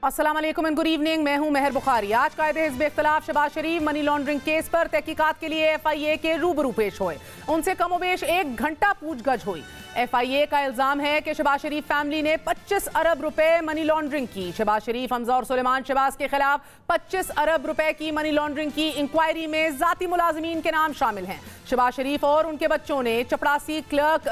अस्सलाम वालेकुम and good evening. मैं हूं मेहर बुखारी। आज कायदे हिज़्ब इख्तिलाफ शहबाज शरीफ मनी लॉन्ड्रिंग केस पर तहकीकात के लिए FIA के रूबरू पेश हुए। उनसे कमोबेश 1 घंटा पूछगछ हुई। FIA का इल्जाम है कि शहबाज शरीफ फैमिली ने 25 अरब रुपए मनी लॉन्ड्रिंग की। शहबाज शरीफ, हमजा और सुलेमान शहबाज के खिलाफ 25 अरब रुपए की मनी लॉन्ड्रिंग की इंक्वायरी में जाती मुलाजमीन के नाम शामिल हैं। शहबाज शरीफ और उनके बच्चों ने चपड़ासी, क्लर्क,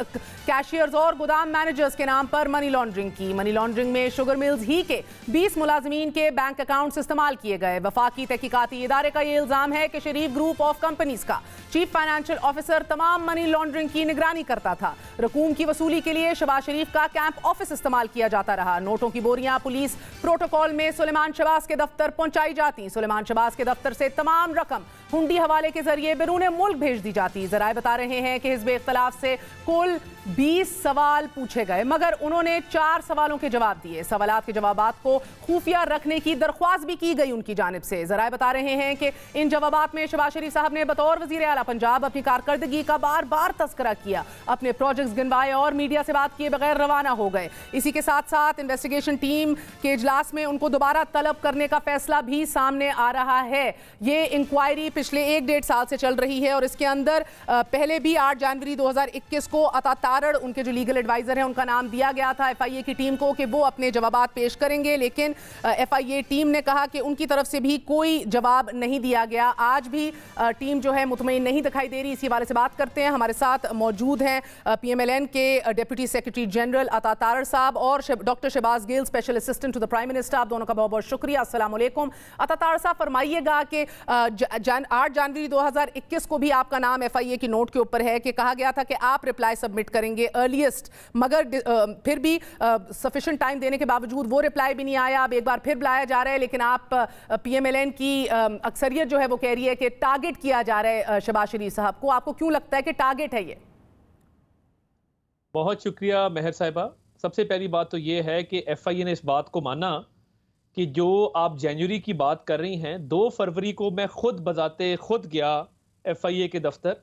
कैशियर्स और गोदाम मैनेजर्स के नाम पर मनी लॉन्ड्रिंग की। मनी लॉन्ड्रिंग में शुगर मिल्स ही के 20 मुलाजमीन के बैंक अकाउंट्स इस्तेमाल किए गए। वफाकी तहकीकाती इदारे का यह इल्जाम है कि शरीफ ग्रुप ऑफ कंपनीज का चीफ फाइनेंशियल ऑफिसर तमाम मनी लॉन्ड्रिंग की निगरानी करता था। रकूम की वसूली के लिए शहबाज शरीफ का कैंप ऑफिस इस्तेमाल किया जाता रहा। नोटों की बोरियां पुलिस प्रोटोकॉल में सुलेमान शहबाज के दफ्तर पहुंचाई जाती। सुलेमान शहबाज के दफ्तर से तमाम रकम हुंडी हवाले के जरिए बैरून मुल्क भेज दी जाती। जराए बता रहे हैं कि हिज़्ब इख्तिलाफ से कुल 20 सवाल पूछे गए, मगर उन्होंने 4 सवालों के जवाब दिए। सवालात के जवाबात को खुफिया रखने की दरख्वास्त भी की गई उनकी जानिब से। जराए बता रहे हैं कि इन जवाबात में शहबाज शरीफ साहब ने बतौर वज़ीर आला पंजाब अपनी कारकर्दगी का बार बार तस्करा किया, अपने प्रोजेक्ट्स गिनवाए और मीडिया से बात किए बगैर रवाना हो गए। इसी के साथ साथ इन्वेस्टिगेशन टीम के इजलास में उनको दोबारा तलब करने का फैसला भी सामने आ रहा है। ये इंक्वायरी पिछले 1-1.5 साल से चल रही है और इसके अंदर पहले भी 8 जनवरी 2021 को अता तारड़, उनके जो लीगल एडवाइजर हैं, उनका नाम दिया गया था FIA की टीम को कि वो अपने जवाबात पेश करेंगे, लेकिन FIA टीम ने कहा कि उनकी तरफ से भी कोई जवाब नहीं दिया गया। आज भी टीम जो है मुतमईन नहीं दिखाई दे रही। इसी हवाले से बात करते हैं। हमारे साथ मौजूद हैं PMLN के डिप्टी सेक्रेटरी जनरल अता तारड़ साहब और doctor Shahbaz Gill, special assistant to the prime minister. आप दोनों का बहुत बहुत शुक्रिया। अस्सलाम वालेकुम। अता तारड़ साहब, फरमाइएगा कि 8 जनवरी 2021 को भी आपका नाम FIA की नोट के ऊपर है कि कहा गया था कि आप रिप्लाई सबमिट करेंगे अर्लीस्ट, मगर फिर भी सफिशिएंट टाइम देने के बावजूद वो रिप्लाई भी नहीं आया। अब एक बार फिर बुलाया जा रहा है, लेकिन आप PMLN की अक्सरियत जो है वो कह रही है कि टारगेट किया जा रहा है शहबाज शरीफ साहब को। आपको क्यों लगता है कि टारगेट है ये? बहुत शुक्रिया मेहर साहिबा। सबसे पहली बात तो ये है कि FIA ने इस बात को माना कि जो आप जनवरी की बात कर रही हैं, 2 फरवरी को मैं खुद बजाते खुद गया FIA के दफ्तर,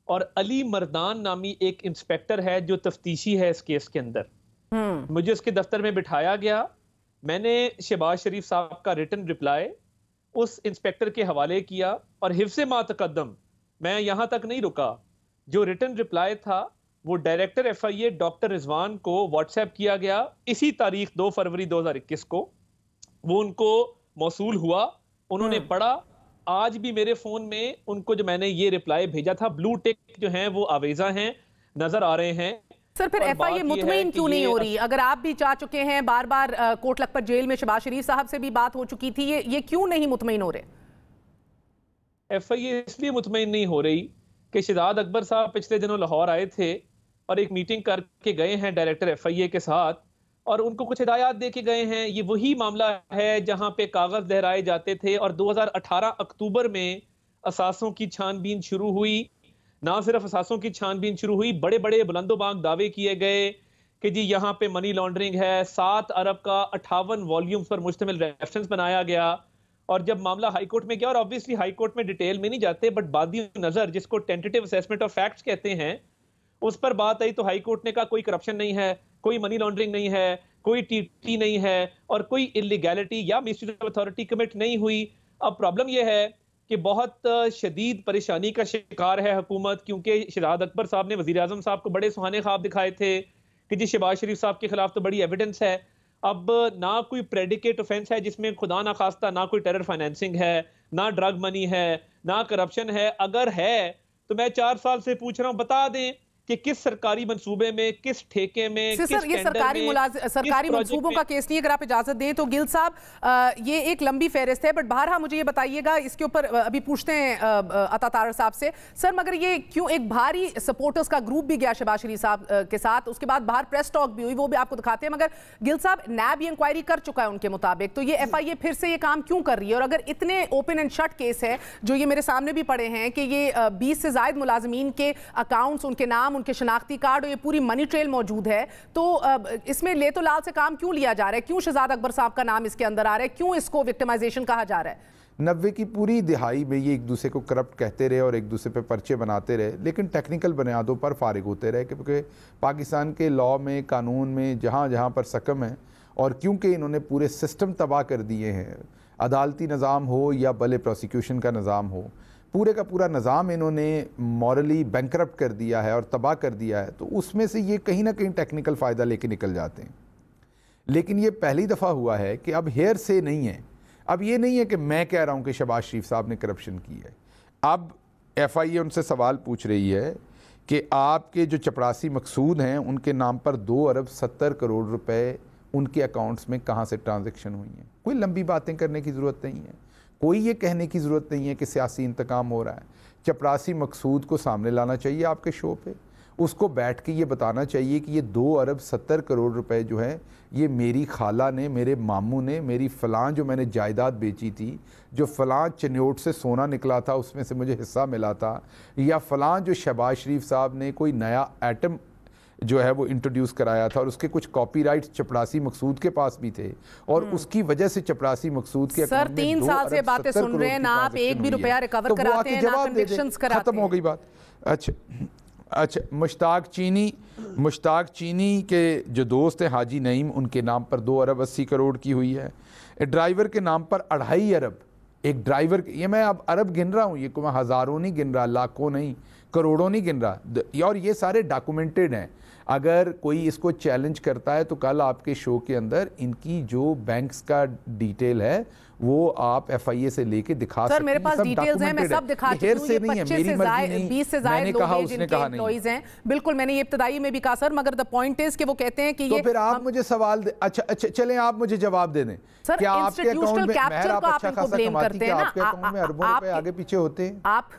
और अली मर्दान नामी एक इंस्पेक्टर है जो तफ्तीशी है इस केस के अंदर। मुझे उसके दफ्तर में बिठाया गया। मैंने शहबाज शरीफ साहब का रिटन रिप्लाई उस इंस्पेक्टर के हवाले किया और हिफ्ज़े मा तक़द्दम मैं यहाँ तक नहीं रुका। जो रिटन रिप्लाई था वो डायरेक्टर FIA डॉक्टर रिजवान को व्हाट्सएप किया गया इसी तारीख 2 फरवरी 2021 को। वो उनको मौसूल हुआ, उन्होंने पढ़ा। आज भी मेरे फोन में उनको जो मैंने ये रिप्लाई भेजा था, ब्लू टिक जो हैं वो आवेजा हैं, नजर आ रहे हैं। सर, फिर FIA मुतमईन क्यों नहीं हो रही? अगर आप भी चाह चुके हैं, बार बार कोट लखपत जेल में शहबाज शरीफ साहब से भी बात हो चुकी थी, ये क्यों नहीं मुतमईन हो रहे? FIA इसलिए मुतमईन नहीं हो रही कि शहजाद अकबर साहब पिछले दिनों लाहौर आए थे और एक मीटिंग करके गए हैं डायरेक्टर FIA के साथ, और उनको कुछ हिदायत दे के गए हैं। ये वही मामला है जहां पे कागज लहराए जाते थे, और 2018 अक्टूबर में असासों की छानबीन शुरू हुई। ना सिर्फ असासों की छानबीन शुरू हुई, बड़े बड़े बुलंदोबाग दावे किए गए कि जी यहाँ पे मनी लॉन्ड्रिंग है। 7 अरब का 58 वॉल्यूम्स पर मुश्तमिल रेफरेंस बनाया गया। और जब मामला हाई कोर्ट में गया, और ऑब्वियसली हाई कोर्ट में डिटेल में नहीं जाते, बट बादी नजर जिसको टेंटेटिव असेसमेंट ऑफ फैक्ट्स कहते हैं, उस पर बात आई तो हाई कोर्ट ने कहा कोई करप्शन नहीं है, कोई मनी लॉन्ड्रिंग नहीं है, कोई TT नहीं है, और कोई इलीगैलिटी या मिसयूज ऑफ अथॉरिटी कमिट नहीं हुई। अब प्रॉब्लम यह है कि बहुत शदीद परेशानी का शिकार है हुकूमत, क्योंकि शहजाद अकबर साहब ने वजीर आजम साहब को बड़े सुहाने ख्वाब दिखाए थे कि जी शहबाज शरीफ साहब के खिलाफ तो बड़ी एविडेंस है। अब ना कोई प्रेडिकेट ऑफेंस है जिसमें खुदा ना खास्ता ना कोई टेरर फाइनेंसिंग है, ना ड्रग मनी है, ना करप्शन है। अगर है तो मैं 4 साल से पूछ रहा हूं, बता दें कि किस सरकारी मंसूबे में, किस ठेके में, किस सर, ये सरकारी मंसूबों का केस नहीं। अगर आप इजाजत दें तो गिल साहब, ये एक लंबी फहरिस्त है, बट बहरहाल मुझे ये बताइएगा, इसके ऊपर अभी पूछते हैं अता तारड़ साहब से। सर, मगर ये क्यों एक भारी सपोर्टर्स का ग्रुप भी गया शहबाज शरीफ साहब के साथ, उसके बाद बाहर प्रेस टॉक भी हुई, वो भी आपको दिखाते हैं, मगर गिल साहब नैब ये इंक्वायरी कर चुका है उनके मुताबिक, तो ये FIA फिर से ये काम क्यों कर रही है? और अगर इतने ओपन एंड शट केस है, जो ये मेरे सामने भी पड़े हैं कि ये 20 से ज्यादा मुलाजमीन के अकाउंट्स, उनके नाम, उनके शनाख्ती कार्ड और ये पूरी मनी ट्रेल मौजूद है, तो इसमें ले तो लाल से काम क्यों लिया जा रहा है? क्यों शहजाद अकबर साहब का नाम इसके अंदर आ रहा है? क्यों इसको विक्टिमाइजेशन कहा जा रहा है? 90 की पूरी दिहाई में ये एक दूसरे को करप्ट कहते रहे और एक दूसरे पे पर्चे बनाते रहे, लेकिन टेक्निकल बुनियादों पर फारिग होते रहे, क्योंकि पाकिस्तान के लॉ में, कानून में जहाँ जहाँ पर सकम है اور کیونکہ انہوں نے پورے سسٹم تباہ کر دیے ہیں، عدالتی نظام ہو یا بھلے پروسیکیوشن کا نظام ہو، پورے کا پورا نظام انہوں نے مورلی بینکرپٹ کر دیا ہے اور تباہ کر دیا ہے، تو اس میں سے یہ کہیں نہ کہیں ٹیکنیکل فائدہ لے کے نکل جاتے ہیں۔ لیکن یہ پہلی دفعہ ہوا ہے کہ اب ہیئر سے نہیں ہے، اب یہ نہیں ہے کہ میں کہہ رہا ہوں کہ شہباز شریف صاحب نے کرپشن کی ہے۔ اب ایف آئی اے ان سے سوال پوچھ رہی ہے کہ آپ کے جو چپڑاسی مقصود ہیں ان کے نام پر 2.70 ارب روپے ان کے اکاؤنٹس میں کہاں سے ٹرانزیکشن ہوئی ہیں۔ کوئی لمبی باتیں کرنے کی ضرورت نہیں ہے، کوئی یہ کہنے کی ضرورت نہیں ہے کہ سیاسی انتقام ہو رہا ہے۔ چپڑاسی مقصود کو سامنے لانا چاہیے آپ کے شو پہ، اس کو بیٹھ کے یہ بتانا چاہیے کہ یہ 2.70 ارب روپے جو ہے یہ میری خالہ نے، میرے ماموں نے، میری فلاں جو میں نے جائیداد بیچی تھی، جو فلاں چنیوٹ سے سونا نکلا تھا اس میں سے مجھے حصہ ملا تھا، یا فلاں جو شہباز شریف صاحب نے کوئی نیا ایٹم جو ہے وہ انٹروڈیوس کرایا تھا اور اس کے کچھ کاپی رائٹس چپڑاسی مقصود کے پاس بھی تھے، اور اس کی وجہ سے چپڑاسی مقصود کے سر 3 سال سے باتیں سن رہے ہیں، نہ آپ ایک بھی روپیہ ریکور کراتے ہیں، نہ کنوکشنز کراتے ہیں۔ ختم ہو گئی بات۔ اچھا مشتاق چینی کے جو دوست ہیں حاجی نعیم، ان کے نام پر 2.80 ارب کی ہوئی ہے۔ ڈرائیور کے نام پر 2.5 ارب، ایک ڈرائیور، یہ میں اب ارب گن رہا ہوں، یہ کوئی ہزاروں نہیں گن رہا، لاکھوں نہیں، کروڑوں نہیں گن رہا، اور یہ سارے ڈاکومنٹڈ ہیں۔ اگر کوئی اس کو چیلنج کرتا ہے تو کل آپ کے شو کے اندر ان کی جو بینکس کا ڈیٹیل ہے وہ آپ ایف آئی اے سے لے کے دکھا سکتے ہیں۔ سر میرے پاس ڈیٹیلز ہیں، میں سب دکھا چکی ہوں، یہ 25 سے 20 سے زائد لوگ ہیں جن کے امپلائیز ہیں۔ بالکل میں نے یہ ابتدائی میں بھی کہا سر، مگر the point is کہ وہ کہتے ہیں کہ یہ، تو پھر آپ مجھے سوال دیں، اچھا چلیں آپ مجھے جواب دے دیں، کیا آپ کے اکاؤنٹ میں مہر آپ اچھا خاصا کماتی، کیا آپ کے اکاؤنٹ میں اربوں روپے آگے پیچھے ہوتے ہیں؟ آپ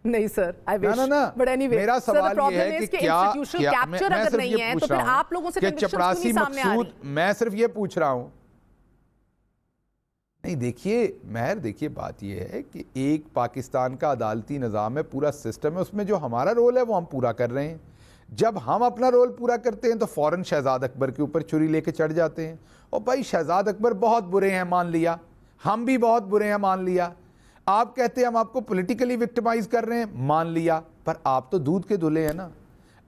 نہیں سر، میرا سوال یہ ہے کہ کیا میں صرف یہ پوچھ رہا ہوں کہ چپڑاسی مقصود، میں صرف یہ پوچھ رہا ہوں، نہیں دیکھیے مہر، دیکھیے بات یہ ہے کہ ایک پاکستان کا عدالتی نظام ہے، پورا سسٹم ہے، اس میں جو ہمارا رول ہے وہ ہم پورا کر رہے ہیں۔ جب ہم اپنا رول پورا کرتے ہیں تو فوراً شہزاد اکبر کے اوپر چھری لے کے چڑھ جاتے ہیں، اور بھائی شہزاد اکبر بہت برے ہیں مان لیا، ہم بھی بہت برے ہیں مان لیا، آپ کہتے ہیں ہم آپ کو پولیٹیکلی وکٹمائز کر رہے ہیں مان لیا، پر آپ تو دودھ کے دھلے ہیں نا،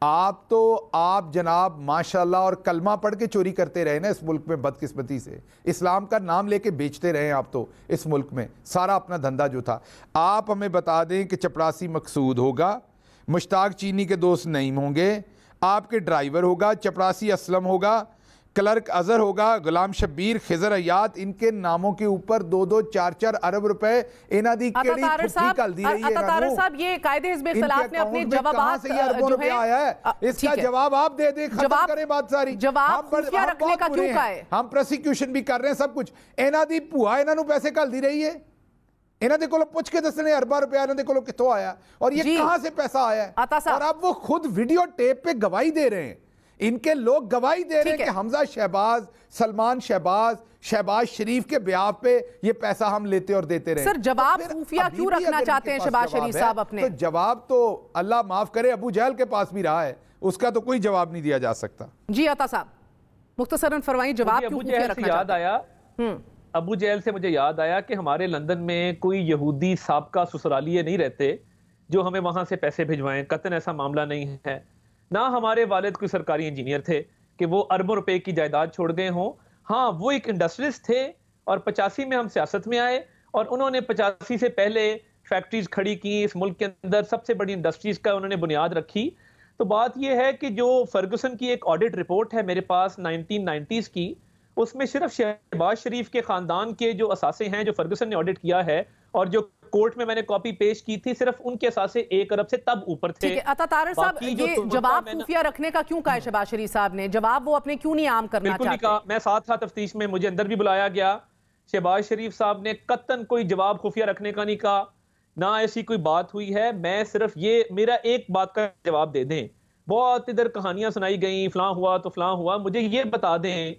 آپ جناب ماشاءاللہ اور کلمہ پڑھ کے چوری کرتے رہے نا اس ملک میں، بدقسمتی سے اسلام کا نام لے کے بیچتے رہے ہیں آپ تو اس ملک میں سارا اپنا دھندا جو تھا۔ آپ ہمیں بتا دیں کہ چپڑاسی مقصود ہوگا، مشتاق چینی کے دوست نعیم ہوں گے، آپ کے ڈرائیور ہوگا چپڑاسی اسلم ہوگا، کلرک اظہر ہوگا، غلام شبیر، خضر عیاد، ان کے ناموں کے اوپر 2-2 4-4 ارب روپے انہاں دی کیڑی پھٹی کل دی رہی ہے۔ عطا صاحب یہ قائد حزب اختلاف نے اپنے جوابات جو ہے اس کا جواب آپ دے دیں، ختم کریں بات ساری۔ جواب خفیہ رکھنے کا کیوں کہا ہے؟ ہم پروسیکیوشن بھی کر رہے ہیں سب کچھ، انہاں دی بھوआ انہاں نو پیسے کل دی رہی ہے، انہاں دے کولوں پوچھ کے دسنے ارباں روپیہ انہاں دے کولوں کتوں آیا اور یہ کہاں سے پیسہ آیا ہے، اور اب وہ خود ویڈیو ٹیپ پہ گواہی دے رہے ہیں، ان کے لوگ گواہی دے رہے ہیں کہ حمزہ شہباز، سلمان شہباز، شہباز شریف کے بیاہ پہ یہ پیسہ ہم لیتے اور دیتے رہے۔ سر جواب خفیہ کیوں رکھنا چاہتے ہیں شہباز شریف صاحب اپنے؟ تو جواب تو اللہ معاف کرے ابو جہل کے پاس بھی رہا ہے، اس کا تو کوئی جواب نہیں دیا جا سکتا۔ جی عطا صاحب مختصراً فرمائیں، جواب کیوں خفیہ رکھنا چاہتے ہیں؟ ابو جہل سے مجھے یاد آیا کہ ہمارے لندن میں کوئی یہودی سابقہ سسرالیے نہیں رہتے جو ہمیں وہاں سے پیسے بھجوائیں، قطعاً ایسا معاملہ نہیں ہے۔ نہ ہمارے والد کوئی سرکاری انجینئر تھے کہ وہ اربوں روپے کی جائیداد چھوڑ گئے ہوں۔ ہاں وہ ایک انڈسٹریلسٹ تھے، اور 85 میں ہم سیاست میں آئے اور انہوں نے 85 سے پہلے فیکٹریز کھڑی کی، اس ملک کے اندر سب سے بڑی انڈسٹریز کا انہوں نے بنیاد رکھی۔ تو بات یہ ہے کہ جو فرگوسن کی ایک آڈٹ رپورٹ ہے میرے پاس 1990s کی، اس میں صرف شہباز شریف کے خاندان کے جو اثاثے ہیں جو فرگوسن نے آڈٹ کیا ہے، اور جو کورٹ میں نے کاپی پیش کی تھی، صرف ان کے اثاثے 1 ارب سے تب اوپر تھے۔ عطا طاہر صاحب یہ جواب خفیہ رکھنے کا کیوں کہا ہے شہباز شریف صاحب نے؟ جواب وہ اپنے کیوں نہیں عام کرنا چاہتے؟ بالکل نہیں کہا، میں ساتھ تھا تفتیش میں، مجھے اندر بھی بلایا گیا، شہباز شریف صاحب نے قطعاً کوئی جواب خفیہ رکھنے کا نہیں کہا، نہ ایسی کوئی بات ہوئی ہے۔ میں صرف یہ میرا ایک بات کا جواب دے دیں، بہت ادھر کہانیاں سنائی گئیں، فلاں ہوا تو فلاں ہوا، مجھے یہ بتا دیں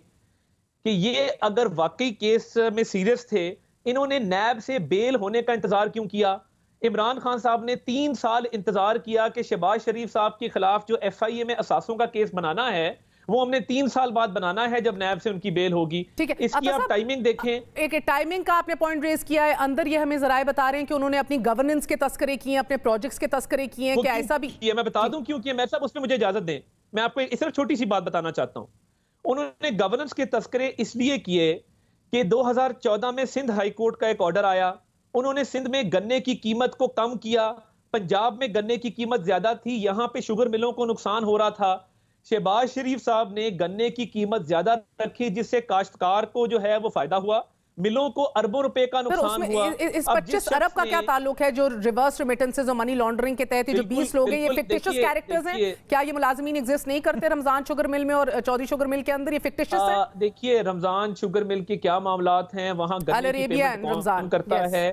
کہ یہ اگر واقعی کیس میں سیریس تھے، انہوں نے نیب سے بیل ہونے کا انتظار کیوں کیا؟ عمران خان صاحب نے 3 سال انتظار کیا کہ شہباز شریف صاحب کے خلاف جو ایف آئی اے میں اثاثوں کا کیس بنانا ہے وہ ہم نے 3 سال بعد بنانا ہے جب نیب سے ان کی بیل ہوگی۔ اس کی آپ ٹائمنگ دیکھیں۔ ایک ٹائمنگ کا آپ نے پوائنٹ ریز کیا ہے، اندر یہ ہمیں ذرائع بتا رہے ہیں کہ انہوں نے اپنی گورننس کے تذکرے کیے ہیں، اپنے پروجیکٹس کے تذکرے کیے ہیں، کہ ایسا بھی میں بتا دوں کیوں کیا؟ میں صاحب اس میں مجھے اجازت دیں، میں آپ کو صرف چھوٹی سی بات بتانا چاہتا ہوں۔ انہوں نے گورننس کے تذکرے اس لیے کیے کہ 2014 میں سندھ ہائی کورٹ کا ایک آرڈر آیا، انہوں نے سندھ میں گنے کی قیمت کو کم کیا، پنجاب میں گنے کی قیمت زیادہ تھی، یہاں پہ شوگر ملوں کو نقصان ہو رہا تھا، شہباز شریف صاحب نے گنے کی قیمت زیادہ رکھی جس سے کاشتکار کو جو ہے وہ فائدہ ہوا، ملوں کو اربوں روپے کا نقصان ہوا۔ اس 25 ارب کا کیا تعلق ہے جو ریورس ریمیٹنسز اور منی لانڈرنگ کے تحت جو 20 لوگ ہیں یہ فکٹیشس کیریکٹرز ہیں؟ کیا یہ ملازمین ایگزسٹ نہیں کرتے رمضان شوگر مل میں اور چودھری شوگر مل کے اندر؟ یہ فکٹیشس ہیں؟ دیکھیے رمضان شوگر مل کے کیا معاملات ہیں، وہاں گنے کی پیمنٹ کون کرتا ہے،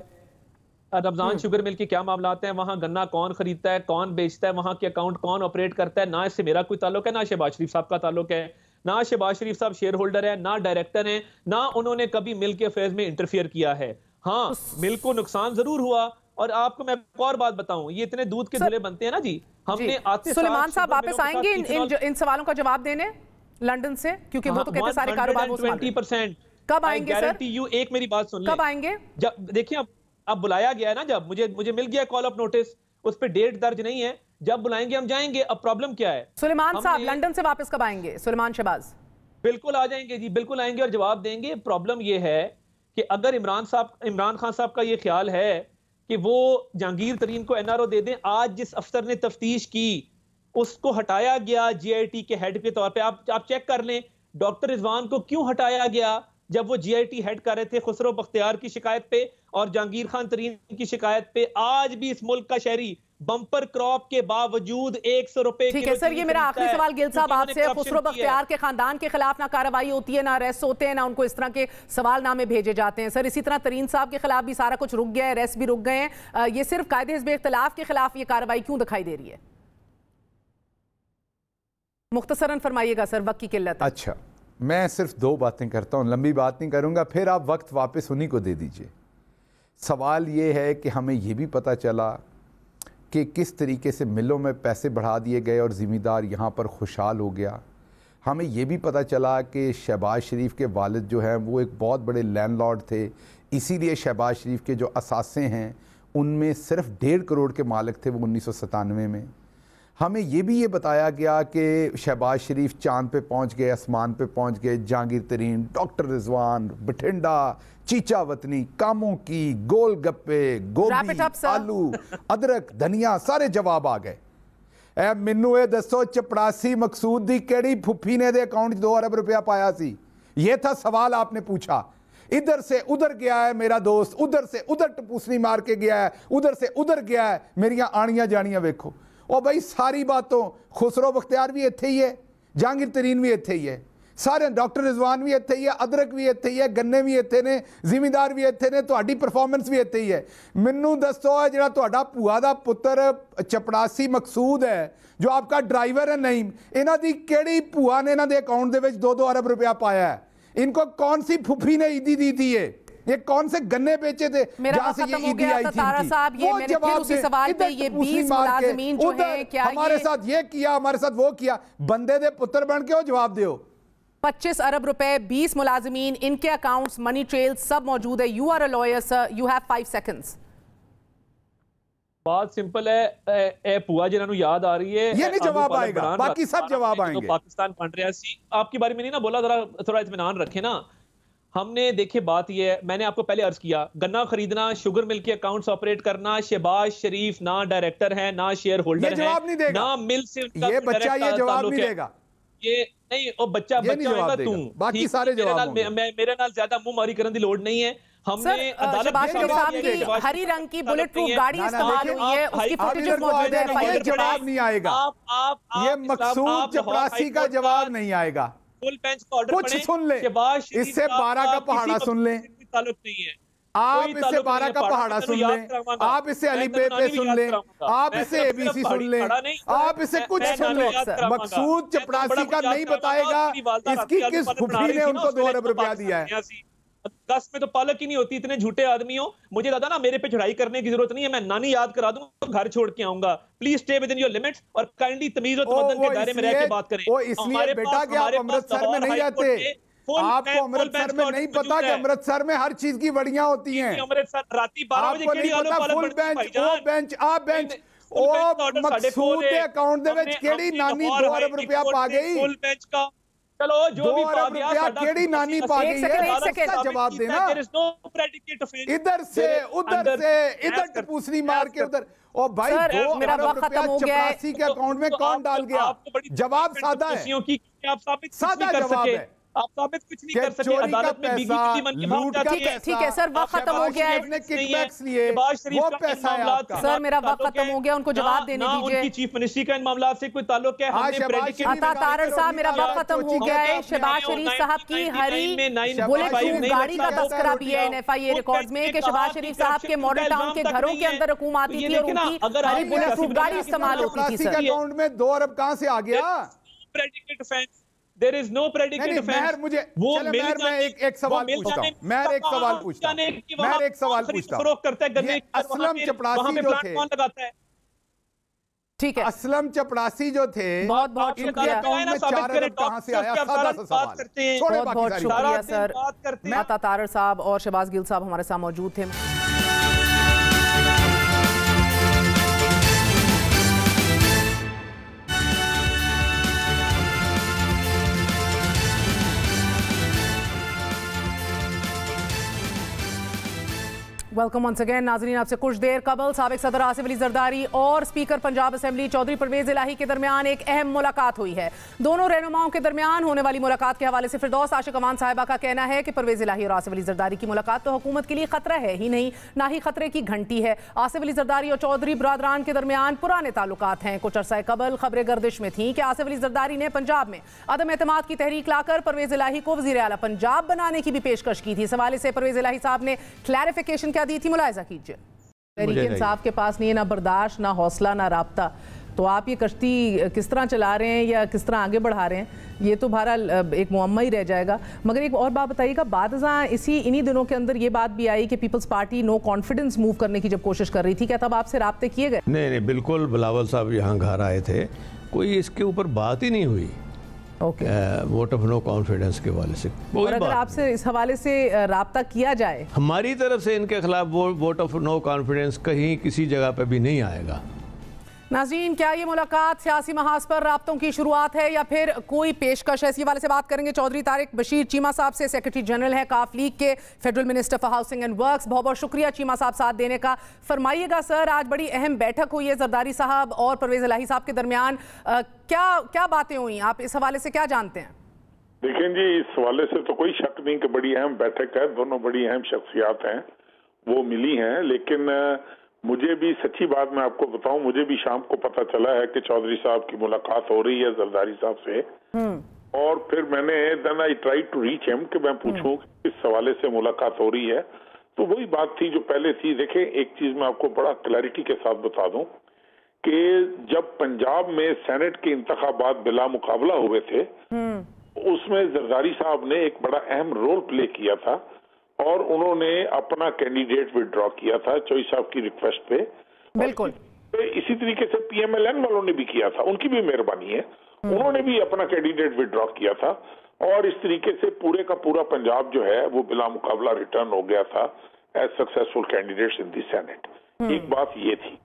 رمضان شوگر مل کے کیا معاملات ہیں، وہاں گنا کون خریدتا ہے، کون بیچتا ہے، وہاں کے اکاؤنٹ کون آپریٹ کرتا ہے، نہ اس سے میرا کوئی تعلق ہے، نہ شہباز شریف صاحب کا تعلق ہے، نہ شہباز شریف صاحب شیئر ہولڈر ہیں، نہ ڈائریکٹر ہیں، نہ انہوں نے کبھی مل کے افیئرز میں انٹرفیئر کیا ہے۔ ہاں مل کو نقصان ضرور ہوا، اور آپ کو میں ایک اور بات بتاؤں، یہ اتنے دودھ کے دھلے بنتے ہیں نا جی، ہم نے آتے سلیمان صاحب واپس آئیں گے ان سوالوں کا جواب دینے لنڈن سے، کیونکہ وہ تو کہتے سارے کاروبار وہ سنبھال رہے ہیں۔ کب آئیں گے سر؟ ایک میری بات سن لیں، کب آئیں گے؟ دیکھیں اب بلایا گیا ہے نا، جب مجھے مل گیا کال اپ نوٹس، اس پہ ڈیٹ درج نہیں ہے، جب بلائیں گے ہم جائیں گے۔ اب پرابلم کیا ہے؟ سلیمان صاحب لنڈن سے واپس کب آئیں گے؟ سلیمان شہباز بالکل آ جائیں گے جی، بالکل آئیں گے اور جواب دیں گے۔ پرابلم یہ ہے کہ اگر عمران خان صاحب کا یہ خیال ہے کہ وہ جہانگیر ترین کو NRO دے دیں، آج جس افسر نے تفتیش کی اس کو ہٹایا گیا GIT کے ہیڈ کے طور پہ، آپ چیک کر لیں ڈاکٹر رضوان کو کیوں ہٹایا گیا جب وہ GIT ہیڈ کر رہے تھے خسرو بختیار کی شکایت پہ اور جہانگیر خان ترین کی شکایت پہ۔ آج بھی اس ملک کا شہری بمپر کراپ کے باوجود 100 روپے۔ ٹھیک ہے سر، یہ میرا آخری سوال گل صاحب آپ سے، خسرو بختیار کے خاندان کے خلاف نہ کارروائی ہوتی ہے، نہ اریسٹ ہوتے ہیں، نہ ان کو اس طرح کے سوال نامے بھیجے جاتے ہیں سر، اسی طرح ترین صاحب کے خلاف بھی سارا کچھ رک گیا ہے، اریسٹ بھی رک گئے ہیں، یہ صرف قائد حزب اختلاف کے خلاف یہ کارروائی کیوں دکھائی دے رہی ہے؟ مختصراً فرمائیے گا سر، وقت کی قلت ہے۔ اچھا میں صرف 2 باتیں کرتا ہوں، لمبی بات نہیں کروں گا، پھر آپ وقت واپس انہی کو دے دیجئے۔ سوال یہ ہے کہ ہمیں یہ بھی پتہ چلا کہ کس طریقے سے ملوں میں پیسے بڑھا دیے گئے اور زمیندار یہاں پر خوشحال ہو گیا۔ ہمیں یہ بھی پتہ چلا کہ شہباز شریف کے والد جو ہیں وہ ایک بہت بڑے لینڈ لارڈ تھے، اسی لیے شہباز شریف کے جو اثاثے ہیں ان میں صرف 1.5 کروڑ کے مالک تھے وہ 1997 میں۔ ہمیں یہ بھی یہ بتایا گیا کہ شہباز شریف چاند پہ پہنچ گئے، آسمان پہ پہنچ گئے، جہانگیر ترین، ڈاکٹر رضوان، بٹھنڈا، چیچا وطنی، کاموں کی، گول گپے، گوبھی، آلو، ادرک، دھنیا، سارے جواب آ گئے۔ اے منو اے دسو چپڑاسی مقصود دی کیڑی پھپھی نے دے اکاؤنٹ 2 ارب روپیہ پایا سی؟ یہ تھا سوال آپ نے پوچھا۔ ادھر سے ادھر گیا ہے میرا دوست، ادھر سے ادھر ٹپوسنی مار کے گیا ہے، ادھر سے ادھر گیا ہے، میریاں آنیاں جانیاں ویکھو۔ اور بھائی ساری باتوں خسرو بختیار بھی اتھے ہی ہے، جہانگیر ترین بھی اتھے ہی ہے، سارے ڈاکٹر رضوان بھی اتھے ہی ہے، ادرک بھی اتھے ہی ہے، گنے بھی اتھے نے، زمیندار بھی اتھے نے، تہاڈی پرفارمنس بھی اتھے ہی ہے۔ منو دسو ہے جڑا تہاڈا بھوا دا پتر چپڑاسی مقصود ہے جو آپ کا ڈرائیور ہے نعیم، انہاں دی کیڑی بھوا نے انہاں دے اکاؤنٹ دے وچ 2 ارب روپیہ پایا ہے؟ ان کو کون سی پھپھی نے عیدی دی تھی؟ یہ کون سے گنے بیچے تھے جہاں سے یہ عیدی آئی تھی؟ وہ جواب دے، ادھر ٹپوسنی مار کے، ادھر ہمارے ساتھ یہ کیا، ہمارے ساتھ وہ کیا، بندے دے پتر بن کے وہ جواب دیو۔ 25 ارب روپے، 20 ملازمین، ان کے اکاؤنٹس، منی ٹریل سب موجود ہے۔ You are a lawyer sir, you have 5 seconds۔ بات سمپل ہے، اے پوا جنہوں نے یاد آ رہی ہے، یہ نہیں جواب آئے گا، باقی سب جواب آئیں گے۔ پاکستان بن رہا سی، آپ کی بارے میں نہیں نا بولا، تھوڑا اطمینان رکھے نا۔ ہم نے دیکھے بات یہ ہے، میں نے آپ کو پہلے عرض کیا، گنا خریدنا، شوگر مل کے اکاؤنٹس آپریٹ کرنا، شہباز شریف نہ ڈائریکٹر ہے، نہ شیئر ہولڈر ہے، نہ مل سے یہ بچہ یہ جواب نہیں دے گا، یہ نہیں، او بچہ ہوئے گا تم، باقی سارے جواب ہوں گے۔ میرے نال زیادہ منہ ماری کرن دی لوڑ نہیں ہے۔ ہم نے شہباز شریف صاحب کی ہری رنگ کی بلٹ پروف گاڑی استعمال ہوئی ہے، اس کی فوٹیجز موجود ہے۔ یہ جواب نہیں آئے گا، یہ مقصود چپڑاسی کا جواب نہیں آئے گا۔ کچھ سن لیں، اس سے 12 کا پہاڑا سن لیں، آپ اس سے 12 کا پہاڑا سن لیں، آپ اس سے علی بے پہ سن لیں، آپ اس سے ABC سن لیں، آپ اس سے کچھ سن لیں۔ مقصود چپڑاسی کا نہیں بتائے گا اس کی کس پھپھی نے ان کو 2 ارب روپیہ دیا ہے۔ دس میں تو پالک ہی نہیں ہوتی، اتنے جھوٹے آدمی ہو۔ مجھے دادا نا میرے پہ چڑھائی کرنے کی ضرورت نہیں ہے، میں نانی یاد کرا دوں تو گھر چھوڑ کے آؤں گا۔ Please stay with in your limits اور کائنڈلی تمیز و تمدن کے دائرے میں رہ کے بات کریں۔ وہ اس لیے بیٹا کہ آپ امرتسر میں نہیں رہتے، آپ کو امرتسر میں نہیں پتا کہ امرتسر میں ہر چیز کی وڑیاں ہوتی ہیں۔ آپ کو نہیں پتا فل بینچ، او بینچ، آ بینچ، او مقصود دے اکاؤنٹ دے وچ کیڑی نانی 2 ارب روپیہ پا گئی۔ چلو جو بھی پا گیا کیڑی نانی پا گئی ہے جواب دینا. ادھر سے ادھر سے ادھر ٹپوسنی مار کے ادھر. اور بھائی 2 ارب روپیہ چپراسی کے اکاؤنٹ میں کون ڈال گیا؟ جواب سادہ ہے, سادہ جواب ہے. آپ ثابت کچھ نہیں کر سکے. عدالت میں بگی بگی من کی بات جاتی ہے. ٹھیک ہے سر, وقت ختم ہو گیا ہے. وہ پیسہ ہے آپ کا. سر میرا وقت ختم ہو گیا, ان کو جواب دینے دیجئے. ان کی چیف منسٹری کا ان معاملات سے کوئی تعلق ہے؟ عطا تارڑ صاحب میرا وقت ختم ہو گیا ہے. شہباز شریف صاحب کی ہری بلٹ پروف گاڑی کا تذکرہ بھی ہے NFIA ریکارڈز میں کہ شہباز شریف صاحب کے ماڈل ٹاؤن کے گھروں کے اندر رقوم آتی تھی اور ان کی ہری بلٹ پروف گاڑی استعمال ہوتی تھی. سر اکاؤنٹ میں 2 ارب کہاں سے آ گیا؟ There is no predicate offense. مہر میں ایک سوال پوچھتا ہوں. مہر ایک سوال پوچھتا ہوں. اسلم چپڑاسی جو تھے, ٹھیک ہے, اسلم چپڑاسی جو تھے, بہت بہت شکریہ. اکاؤنٹ میں 4 ارب کہاں سے آیا؟ سادہ سا سوال. بہت بہت شکریہ سر. عطا تارڑ صاحب اور شہباز گل صاحب ہمارے ساتھ موجود تھے. Welcome once again. ناظرین, آپ سے کچھ دیر قبل سابق صدر آصف علی زرداری اور اسپیکر پنجاب اسمبلی چودھری پرویز الہی کے درمیان ایک اہم ملاقات ہوئی ہے. دونوں رہنماؤں کے درمیان ہونے والی ملاقات کے حوالے سے فردوس عاشق امان صاحبہ کا کہنا ہے کہ پرویز الہی اور آصف علی زرداری کی ملاقات تو حکومت کے لیے خطرہ ہے ہی نہیں, نہ ہی خطرے کی گھنٹی ہے. آصف علی زرداری اور چودھری برادران کے درمیان پرانے تعلقات ہیں. کچھ عرصہ قبل خبریں گردش میں تھیں کہ آصف علی زرداری نے پنجاب میں عدم اعتماد کی تحریک لا کر پرویز الہی کو وزیر اعلیٰ پنجاب بنانے کی بھی پیشکش کی تھی. اس حوالے سے پرویز الہی صاحب نے کلیریفیکیشن کیا دی تھی, ملاحظہ کیجیے. تحریک انصاف کے پاس نہیں ہے نہ برداشت, نہ حوصلہ, نہ رابطہ. تو آپ یہ کشتی کس طرح چلا رہے ہیں یا کس طرح آگے بڑھا رہے ہیں, یہ تو بہرحال ایک معمہ ہی رہ جائے گا. مگر ایک اور بات بتائیے گا, بعد ازاں انہی دنوں کے اندر یہ بات بھی آئی کہ Peoples party no confidence move کرنے کی جب کوشش کر رہی تھی, کیا تب آپ سے رابطے کیے گئے؟ نہیں بالکل, بلاول صاحب یہاں گھر آئے تھے, کوئی اس کے اوپر بات ہی نہیں ہوئی ووٹ آف نو کانفیڈنس کے حوالے سے. اور اگر آپ سے اس حوالے سے رابطہ کیا جائے, ہماری طرف سے ان کے خلاف ووٹ آف نو کانفیڈنس کہیں کسی جگہ پہ بھی نہیں آئے گا. ناظرین, کیا یہ ملاقات سیاسی محاذ پر رابطوں کی شروعات ہے یا پھر کوئی پیشکش ہے؟ اسی حوالے سے بات کریں گے چودھری طارق بشیر چیمہ صاحب سے, سیکرٹری جنرل ہے کاف لیگ کے, federal minister for housing and works. بہت بہت شکریہ چیمہ صاحب ساتھ دینے کا. فرمائیے گا سر, آج بڑی اہم بیٹھک ہوئی ہے زرداری صاحب اور پرویز الہی صاحب کے درمیان, کیا باتیں ہوئی, آپ اس حوالے سے کیا جانتے ہیں؟ دیکھیں جی, اس حوالے سے تو کوئی شک نہیں کہ بڑی اہم بیٹھک ہے, دونوں بڑی اہم شخصیات ہیں, وہ ملی ہیں. لیکن مجھے بھی سچی بات میں آپ کو بتاؤں, مجھے بھی شام کو پتہ چلا ہے کہ چودھری صاحب کی ملاقات ہو رہی ہے زرداری صاحب سے. اور پھر میں نے then I tried to reach him کہ میں پوچھوں کس حوالے سے ملاقات ہو رہی ہے. تو وہی بات تھی جو پہلے تھی. دیکھیں, ایک چیز میں آپ کو بڑا کلیئرٹی کے ساتھ بتا دوں کہ جب پنجاب میں سینٹ کے انتخابات بلا مقابلہ ہوئے تھے, اس میں زرداری صاحب نے ایک بڑا اہم رول پلے کیا تھا اور انہوں نے اپنا کینڈیڈیٹ وڈرا کیا تھا چوئی صاحب کی ریکویسٹ پہ. بالکل اسی طریقے سے PMLN والوں نے بھی کیا تھا, ان کی بھی مہربانی ہے, انہوں نے بھی اپنا کینڈیڈیٹ وڈرا کیا تھا. اور اس طریقے سے پورے کا پورا پنجاب جو ہے وہ بلا مقابلہ ریٹرن ہو گیا تھا ایز سکسیسفل کینڈیڈیٹس ان دی سینٹ. ایک بات یہ تھی.